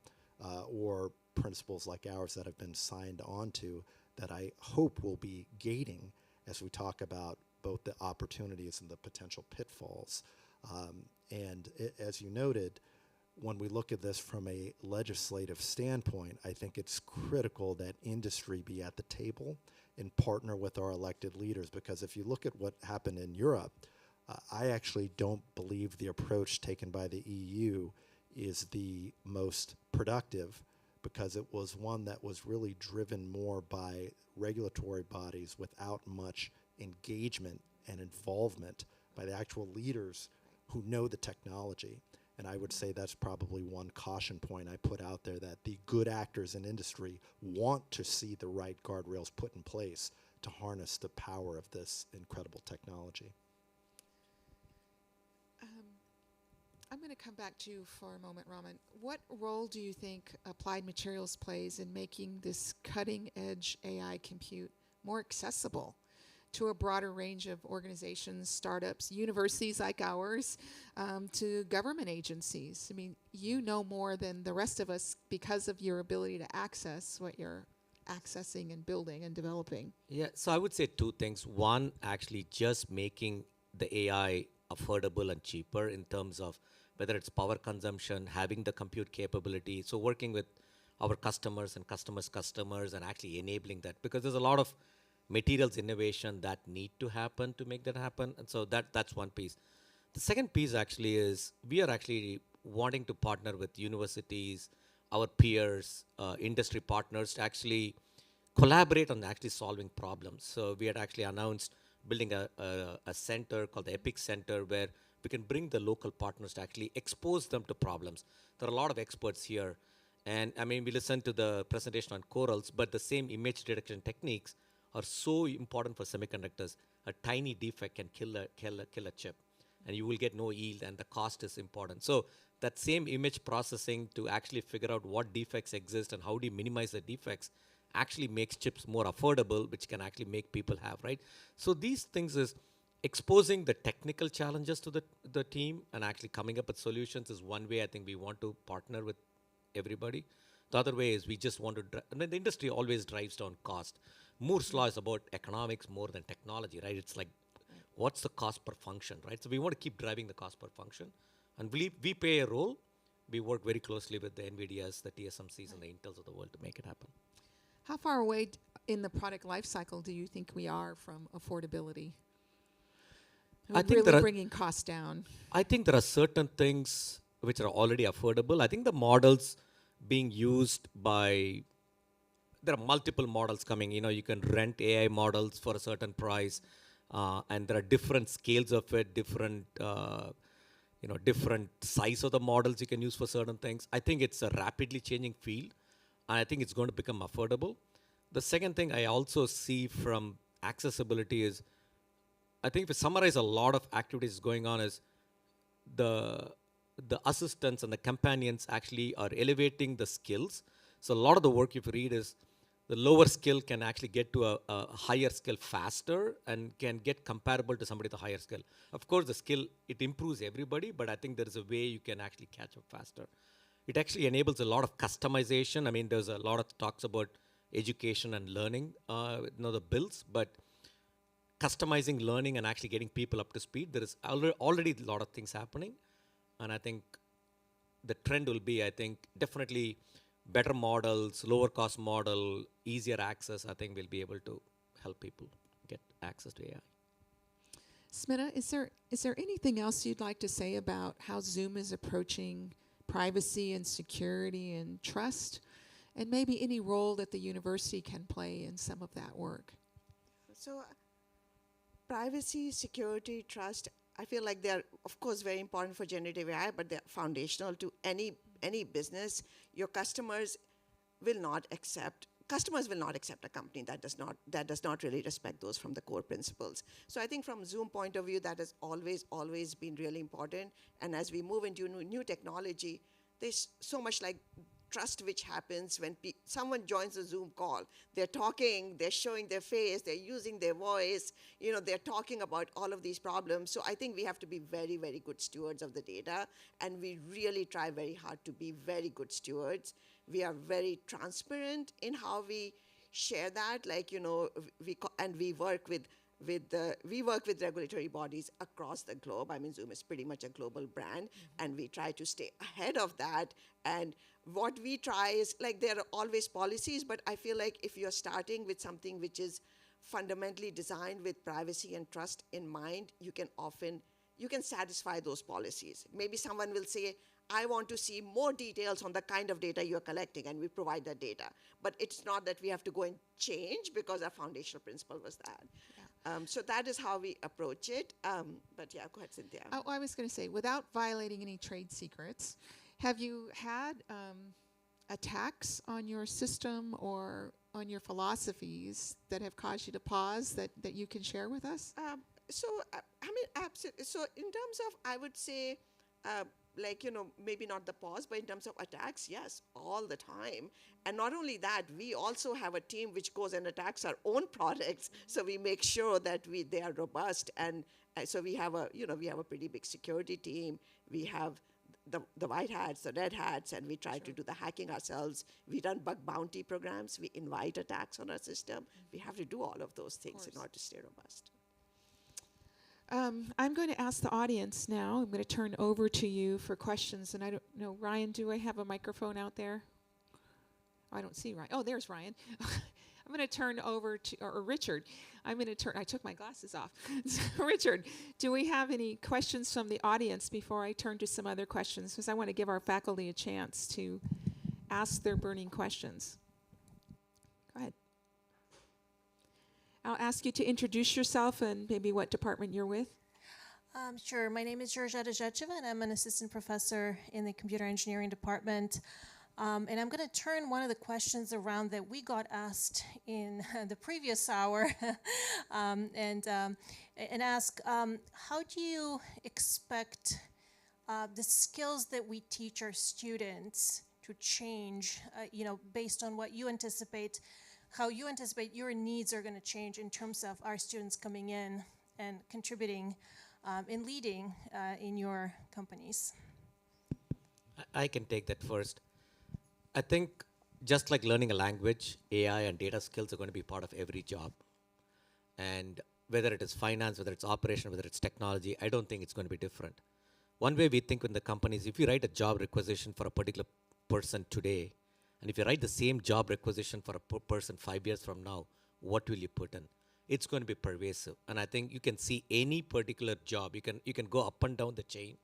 or principles like ours that have been signed onto that I hope will be gating as we talk about both the opportunities and the potential pitfalls. As you noted, when we look at this from a legislative standpoint, I think it's critical that industry be at the table and partner with our elected leaders, because if you look at what happened in Europe, I actually don't believe the approach taken by the EU is the most productive, because it was one that was really driven more by regulatory bodies without much engagement and involvement by the actual leaders who know the technology. And I would say that's probably one caution point I put out there, that the good actors in industry want to see the right guardrails put in place to harness the power of this incredible technology. I'm going to come back to you for a moment, Raman. What role do you think Applied Materials plays in making this cutting-edge AI compute more accessible to a broader range of organizations, startups, universities like ours, to government agencies? I mean, you know more than the rest of us because of your ability to access what you're accessing and building and developing. Yeah, so I would say 2 things. One, actually just making the AI affordable and cheaper in terms of whether it's power consumption, having the compute capability. So working with our customers and customers and actually enabling that, because there's a lot of materials innovation that need to happen to make that happen. And so that's one piece. The second piece actually is we are actually wanting to partner with universities, our peers, industry partners to actually collaborate on actually solving problems. So we had actually announced building a center called the EPIC Center, where we can bring the local partners to actually expose them to problems. There are a lot of experts here. And I mean, we listened to the presentation on corals, but the same image detection techniques are so important for semiconductors. A tiny defect can kill a chip, and you will get no yield, and the cost is important. So that same image processing to actually figure out what defects exist and how do you minimize the defects actually makes chips more affordable, which can actually make people have, right? So these things is exposing the technical challenges to the team and actually coming up with solutions is one way I think we want to partner with everybody. The other way is we just want to, the industry always drives down cost. Moore's law is about economics more than technology, right? It's like, what's the cost per function, right? So we want to keep driving the cost per function. And we play a role. We work very closely with the NVIDIAs, the TSMCs, and the Intels of the world to make it happen. How far away in the product life cycle do you think we are from affordability? I think really bringing costs down. I think there are certain things which are already affordable. I think the models being used by, there are multiple models coming. You know, you can rent AI models for a certain price, and there are different scales of it, different size of the models you can use for certain things. I think it's a rapidly changing field, and I think it's going to become affordable. The second thing I also see from accessibility is, I think if we summarize a lot of activities going on, is the assistants and the companions actually are elevating the skills. So a lot of the work if you read is the lower skill can actually get to a higher skill faster and can get comparable to somebody with a higher skill. Of course, the skill, it improves everybody, but I think there is a way you can actually catch up faster. It actually enables a lot of customization. I mean, there's a lot of talks about education and learning, the bills, but customizing learning and actually getting people up to speed, there is already a lot of things happening. And I think the trend will be, I think, definitely better models, lower cost model, easier access. I think we'll be able to help people get access to AI. Smita, is there anything else you'd like to say about how Zoom is approaching privacy and security and trust, and maybe any role that the university can play in some of that work? So privacy, security, trust, I feel like they're, of course, very important for generative AI, but they're foundational to any business. Your customers will not accept a company that does not really respect those from the core principles. So I think from Zoom point of view, that has always been really important. And as we move into new technology, there's so much like trust which happens when someone joins a Zoom call. They're talking, they're showing their face, they're using their voice, they're talking about all of these problems. So I think we have to be very, very good stewards of the data, and we really try very hard to be very good stewards. We are very transparent in how we share that, we work with regulatory bodies across the globe. I mean, Zoom is pretty much a global brand, and we try to stay ahead of that. And what we try is, there are always policies, but I feel like if you're starting with something which is fundamentally designed with privacy and trust in mind, you can satisfy those policies. Maybe someone will say, I want to see more details on the kind of data you're collecting, and we provide that data. But it's not that we have to go and change, because our foundational principle was that. Yeah. So that is how we approach it. But yeah, go ahead, Cynthia. Oh, I was going to say, without violating any trade secrets, have you had attacks on your system or on your philosophies that have caused you to pause that you can share with us? Absolutely. So in terms of, I would say, maybe not the pause, but in terms of attacks, yes, all the time. And not only that, we also have a team which goes and attacks our own products. So we make sure that they are robust. And so we have a pretty big security team. We have the white hats, the red hats, and we try to do the hacking ourselves. We run bug bounty programs. We invite attacks on our system. We have to do all of those things in order to stay robust. I'm going to ask the audience now. I'm going to turn over to you for questions. And I don't know, Ryan, do I have a microphone out there? I don't see Ryan. Oh, there's Ryan. I'm going to turn over to, or Richard. I took my glasses off. So Richard, do we have any questions from the audience before I turn to some other questions? Because I want to give our faculty a chance to ask their burning questions. Go ahead. I'll ask you to introduce yourself and maybe what department you're with. Sure. My name is Georgetta Zhecheva, and I'm an assistant professor in the computer engineering department. And I'm going to turn one of the questions around that we got asked in the previous hour and ask, how do you expect the skills that we teach our students to change, based on what you anticipate, how you anticipate your needs are going to change in terms of our students coming in and contributing and leading in your companies? I can take that first. I think just like learning a language, AI and data skills are going to be part of every job. And whether it is finance, whether it's operation, whether it's technology, I don't think it's going to be different. One way we think in the company is if you write a job requisition for a particular person today, and if you write the same job requisition for a person 5 years from now, what will you put in? It's going to be pervasive. And I think you can see any particular job. You can go up and down the chain.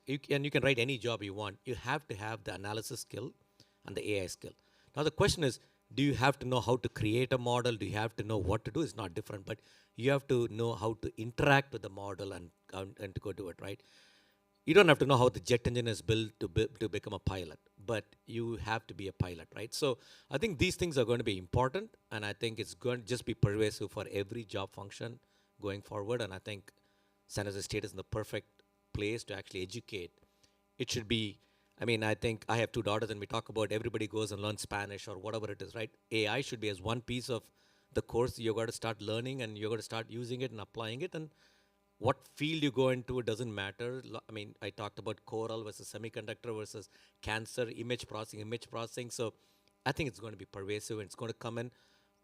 You can write any job you want. You have to have the analysis skill and the AI skill. Now the question is, do you have to know how to create a model? Do you have to know what to do? It's not different, but you have to know how to interact with the model and to go do it, right? You don't have to know how the jet engine is built to become a pilot, but you have to be a pilot, right? So I think these things are going to be important, and I think it's going to just be pervasive for every job function going forward. And I think San Jose State is in the perfect place to actually educate. It should be I mean, I think I have two daughters, and we talk about everybody goes and learns Spanish or whatever it is, right? AI should be as one piece of the course you got to start learning, and you got to start using it and applying it. And what field you go into, it doesn't matter. I mean, I talked about coral versus semiconductor versus cancer, image processing. So I think it's going to be pervasive, and it's going to come in.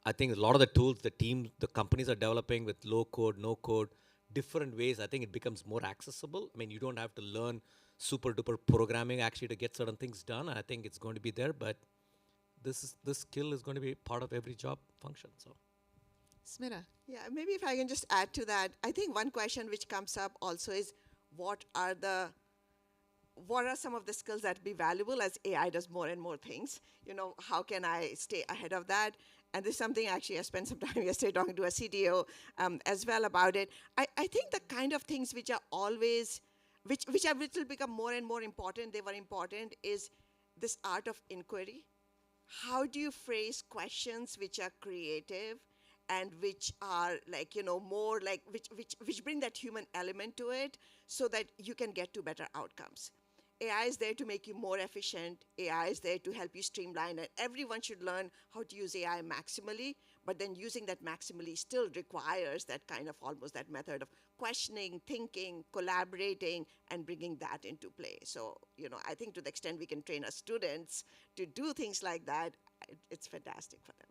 I think a lot of the tools the companies are developing with low code, no code, different ways, I think it becomes more accessible. I mean, you don't have to learn super duper programming actually to get certain things done. I think it's going to be there, but this skill is going to be part of every job function. So, Smita. Yeah, maybe if I can just add to that, I think one question which comes up also is what are some of the skills that be valuable as AI does more and more things? You know, how can I stay ahead of that? And this is something actually I spent some time yesterday talking to a CTO as well about it. I think the kind of things which are always, which will become more and more important, they were important, is this art of inquiry. How do you phrase questions which are creative and which are like, you know, more like, which bring that human element to it so that you can get to better outcomes. AI is there to make you more efficient. AI is there to help you streamline, and everyone should learn how to use AI maximally, but then using that maximally still requires that kind of almost that method of questioning, thinking, collaborating, and bringing that into play. So, you know, I think to the extent we can train our students to do things like that, it's fantastic for them.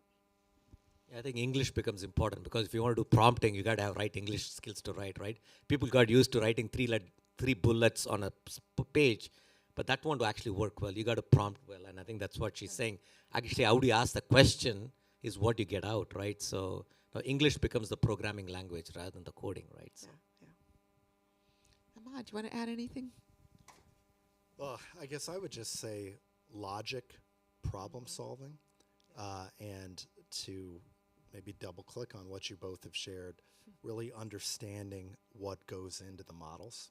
yeah, I think English becomes important because if you want to do prompting, you got to have right English skills to write, right? People got used to writing three bullets on a page, but that won't actually work well. You got to prompt well, and I think that's what she's saying. Actually, how do you ask the question is what you get out, right? So now English becomes the programming language rather than the coding, right? So. Ahmad, do you want to add anything? Well, I guess I would just say logic, problem solving, and to maybe double click on what you both have shared, really understanding what goes into the models,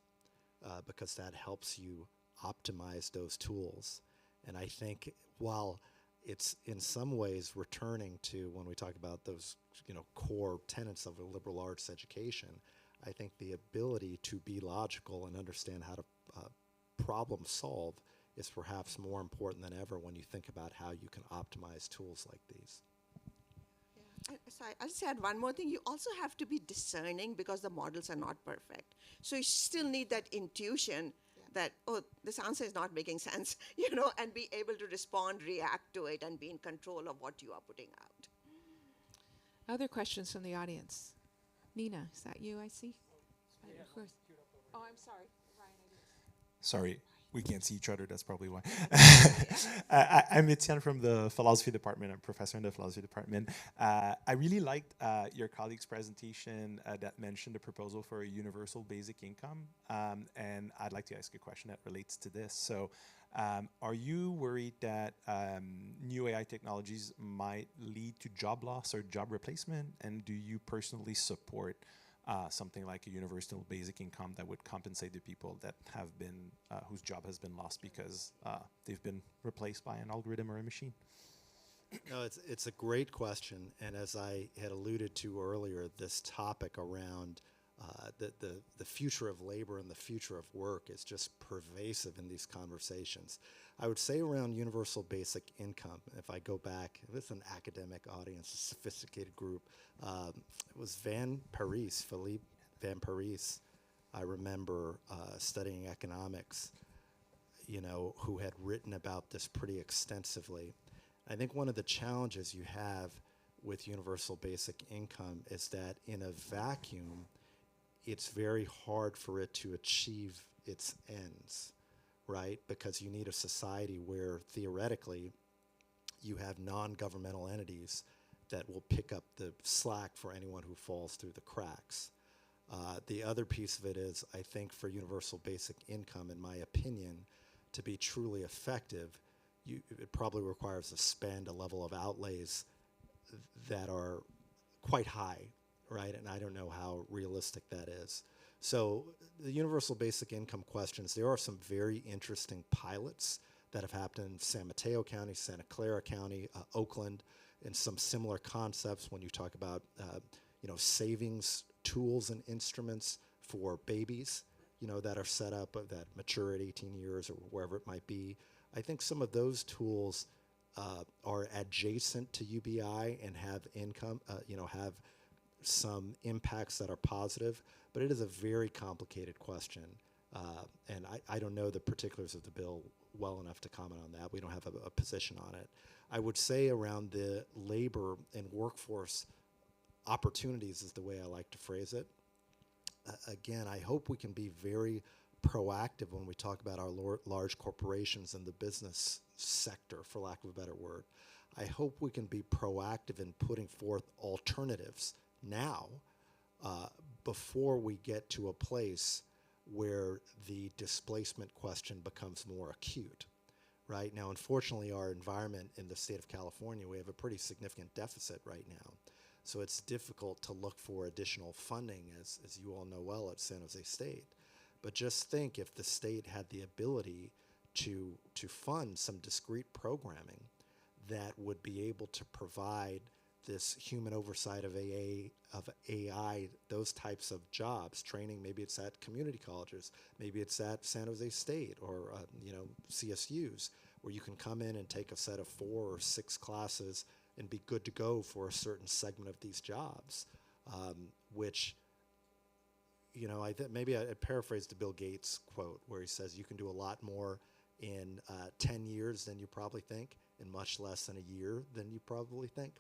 because that helps you optimize those tools. And I think while it's in some ways returning to when we talk about those, you know, core tenets of a liberal arts education, I think the ability to be logical and understand how to problem solve is perhaps more important than ever when you think about how you can optimize tools like these. So I'll just add one more thing. You also have to be discerning because the models are not perfect. So you still need that intuition that, oh, this answer is not making sense, you know, and be able to respond, react to it, and be in control of what you are putting out. Other questions from the audience? Nina, is that you I see? Oh, I'm sorry. Ryan, I didn't. Sorry, we can't see each other. That's probably why. I'm Etienne from the philosophy department. I'm a professor in the philosophy department. I really liked your colleague's presentation that mentioned the proposal for a universal basic income. And I'd like to ask a question that relates to this. So are you worried that new AI technologies might lead to job loss or job replacement? And do you personally support something like a universal basic income that would compensate the people that have been, whose job has been lost because they've been replaced by an algorithm or a machine? No, it's a great question, and as I had alluded to earlier, this topic around the future of labor and the future of work is just pervasive in these conversations. I would say around universal basic income, if I go back, if it's an academic audience, a sophisticated group, it was Philippe Van Parijs, I remember studying economics, you know, who had written about this pretty extensively. I think one of the challenges you have with universal basic income is that in a vacuum, it's very hard for it to achieve its ends, right? Because you need a society where theoretically you have non-governmental entities that will pick up the slack for anyone who falls through the cracks. The other piece of it is, I think for universal basic income, in my opinion, to be truly effective, it probably requires a level of outlays that are quite high, right? And I don't know how realistic that is. So the universal basic income questions, there are some very interesting pilots that have happened in San Mateo County, Santa Clara County, Oakland, and some similar concepts when you talk about you know, savings tools and instruments for babies that are set up that mature at 18 years or wherever it might be. I think some of those tools are adjacent to UBI and have have some impacts that are positive, but it is a very complicated question. And I don't know the particulars of the bill well enough to comment on that. We don't have a position on it. I would say around the labor and workforce opportunities is the way I like to phrase it. Again, I hope we can be very proactive when we talk about our large corporations and the business sector, for lack of a better word. I hope we can be proactive in putting forth alternatives now before we get to a place where the displacement question becomes more acute. Right now, unfortunately, our environment in the state of California, we have a pretty significant deficit right now. So it's difficult to look for additional funding, as you all know well, at San Jose State. But just think if the state had the ability to fund some discrete programming that would be able to provide this human oversight of AI, those types of jobs, training, maybe it's at community colleges, maybe it's at San Jose State or CSUs, where you can come in and take a set of 4 or 6 classes and be good to go for a certain segment of these jobs, which, maybe I paraphrased the Bill Gates quote where he says you can do a lot more in 10 years than you probably think, and much less than a year than you probably think.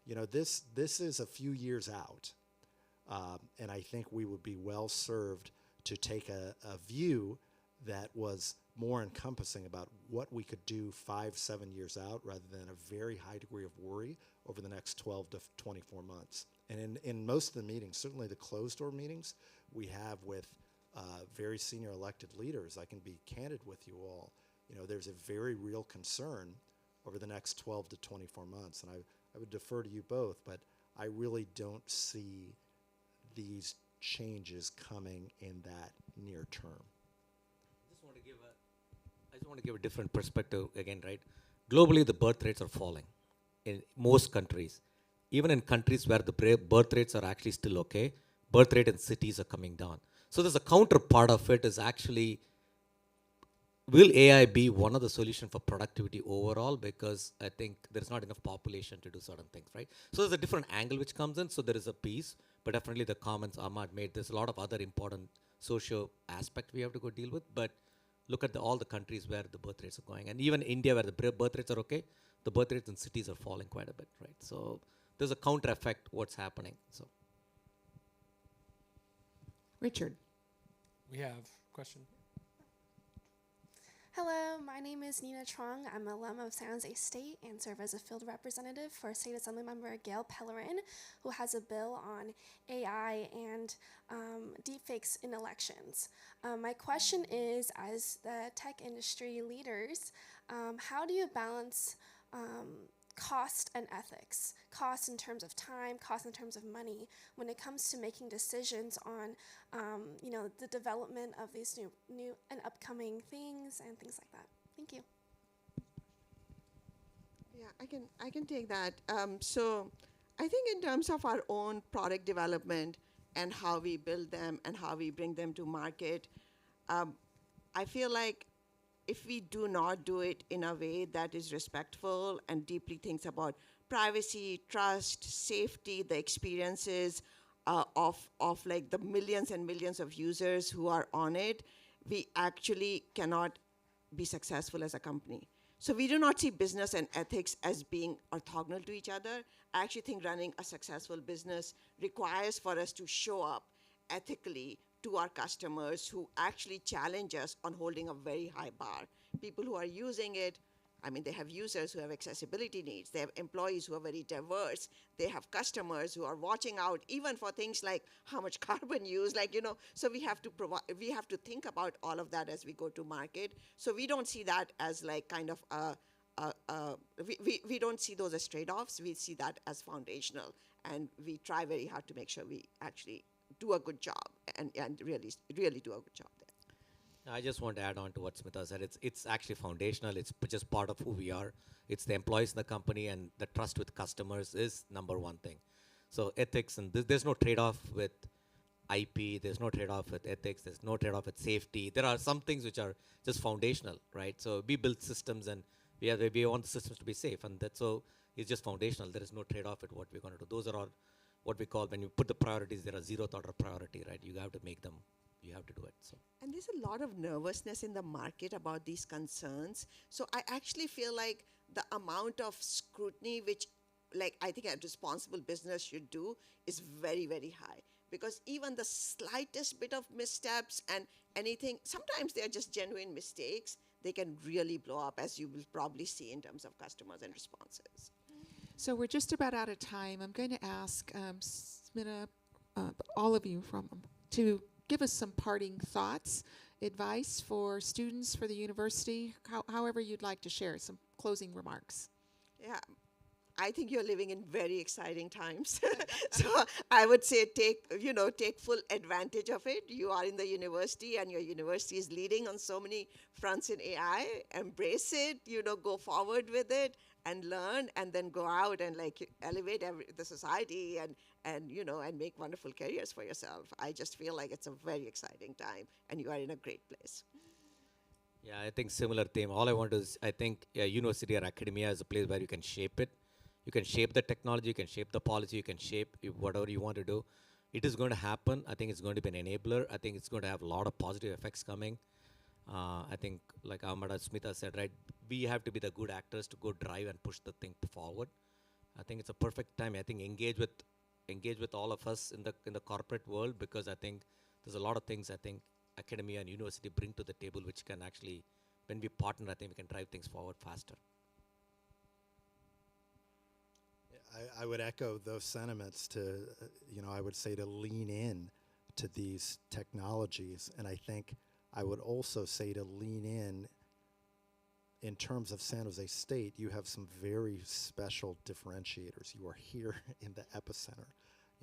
This is a few years out, and I think we would be well served to take a view that was more encompassing about what we could do 5-7 years out rather than a very high degree of worry over the next 12 to 24 months. And in most of the meetings, certainly the closed-door meetings we have with very senior elected leaders, I can be candid with you all, there's a very real concern over the next 12 to 24 months. And I would defer to you both, but I really don't see these changes coming in that near term. I just want to give a different perspective again, right? Globally, the birth rates are falling in most countries. Even in countries where the birth rates are actually still okay, birth rate in cities are coming down. So there's a counterpart of it is actually, will AI be one of the solutions for productivity overall? Because I think there's not enough population to do certain things, right? So there's a different angle which comes in. So there is a piece, but definitely the comments Ahmad made, there's a lot of other important social aspect we have to go deal with. But look at all the countries where the birth rates are going. And even India, where the birth rates are okay, the birth rates in cities are falling quite a bit, right? So there's a counter effect what's happening. So, Richard. We have a question. Hello, my name is Nina Trong. I'm an alum of San Jose State and serve as a field representative for State Assemblymember Gail Pellerin, who has a bill on AI and deepfakes in elections. My question is, as the tech industry leaders, how do you balance cost and ethics, cost in terms of time, cost in terms of money, when it comes to making decisions on, the development of these new and upcoming things and things like that? Thank you. Yeah, I can take that. So I think in terms of our own product development and how we build them and how we bring them to market, I feel like if we do not do it in a way that is respectful and deeply thinks about privacy, trust, safety, the experiences of like the millions and millions of users who are on it, we actually cannot be successful as a company. So we do not see business and ethics as being orthogonal to each other. I actually think running a successful business requires for us to show up ethically to our customers who actually challenge us on holding a very high bar. People who are using it, I mean, they have users who have accessibility needs. They have employees who are very diverse. They have customers who are watching out even for things like how much carbon used, so we have to think about all of that as we go to market. So we don't see that as like kind of we don't see those as trade-offs. We see that as foundational, and we try very hard to make sure we actually do a good job and really do a good job there. I just want to add on to what Smita said. It's actually foundational. It's just part of who we are. It's the employees in the company, and the trust with customers is number one thing. So ethics, and there's no trade-off with IP, there's no trade-off with ethics, there's no trade-off with safety. There are some things which are just foundational, right? So we build systems and we want the systems to be safe, and that's so it's just foundational. There is no trade-off with what we're going to do. Those are all what we call, when you put the priorities, there are zeroth order priority, right? You have to make them, you have to do it. So. And there's a lot of nervousness in the market about these concerns. So I actually feel like the amount of scrutiny which, like, I think a responsible business should do is very, very high. Because even the slightest bit of missteps and anything, sometimes they're just genuine mistakes, they can really blow up, as you will probably see in terms of customers and responses. So we're just about out of time. I'm going to ask Smita, all of you to give us some parting thoughts, advice for students, for the university, however you'd like to share some closing remarks. Yeah, I think you're living in very exciting times. So I would say take full advantage of it. You are in the university and your university is leading on so many fronts in AI. Embrace it, go forward with it and learn, and then go out and elevate the society and make wonderful careers for yourself. I just feel like it's a very exciting time and you are in a great place. Yeah, I think similar theme. All I want is, I think university or academia is a place where you can shape it. You can shape the technology, you can shape the policy, you can shape whatever you want to do. It is going to happen. I think it's going to be an enabler. I think it's going to have a lot of positive effects coming. I think, like Amada Smita said, right, we have to be the good actors to go drive and push the thing forward. I think it's a perfect time. I think engage with all of us in the corporate world, because I think there's a lot of things I think academia and university bring to the table which can actually, when we partner, I think we can drive things forward faster. I would echo those sentiments to, I would say to lean in to these technologies. And I think I would also say to lean in terms of San Jose State, you have some very special differentiators. You are here in the epicenter,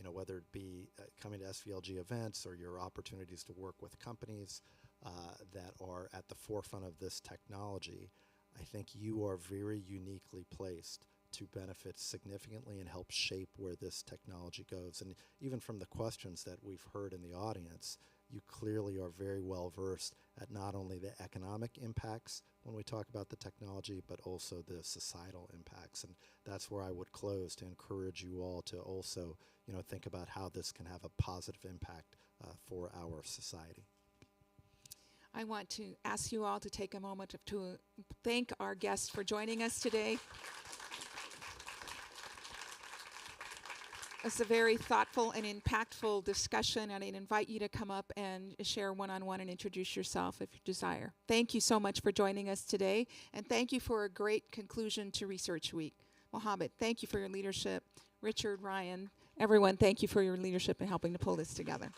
whether it be coming to SVLG events or your opportunities to work with companies that are at the forefront of this technology. I think you are very uniquely placed to benefit significantly and help shape where this technology goes. And even from the questions that we've heard in the audience, you clearly are very well versed at not only the economic impacts when we talk about the technology, but also the societal impacts. And that's where I would close, to encourage you all to also, think about how this can have a positive impact for our society. I want to ask you all to take a moment to thank our guests for joining us today. It's a very thoughtful and impactful discussion, and I'd invite you to come up and share one-on-one and introduce yourself if you desire. Thank you so much for joining us today, and thank you for a great conclusion to Research Week. Mohammed, thank you for your leadership. Richard, Ryan, everyone, thank you for your leadership in helping to pull this together.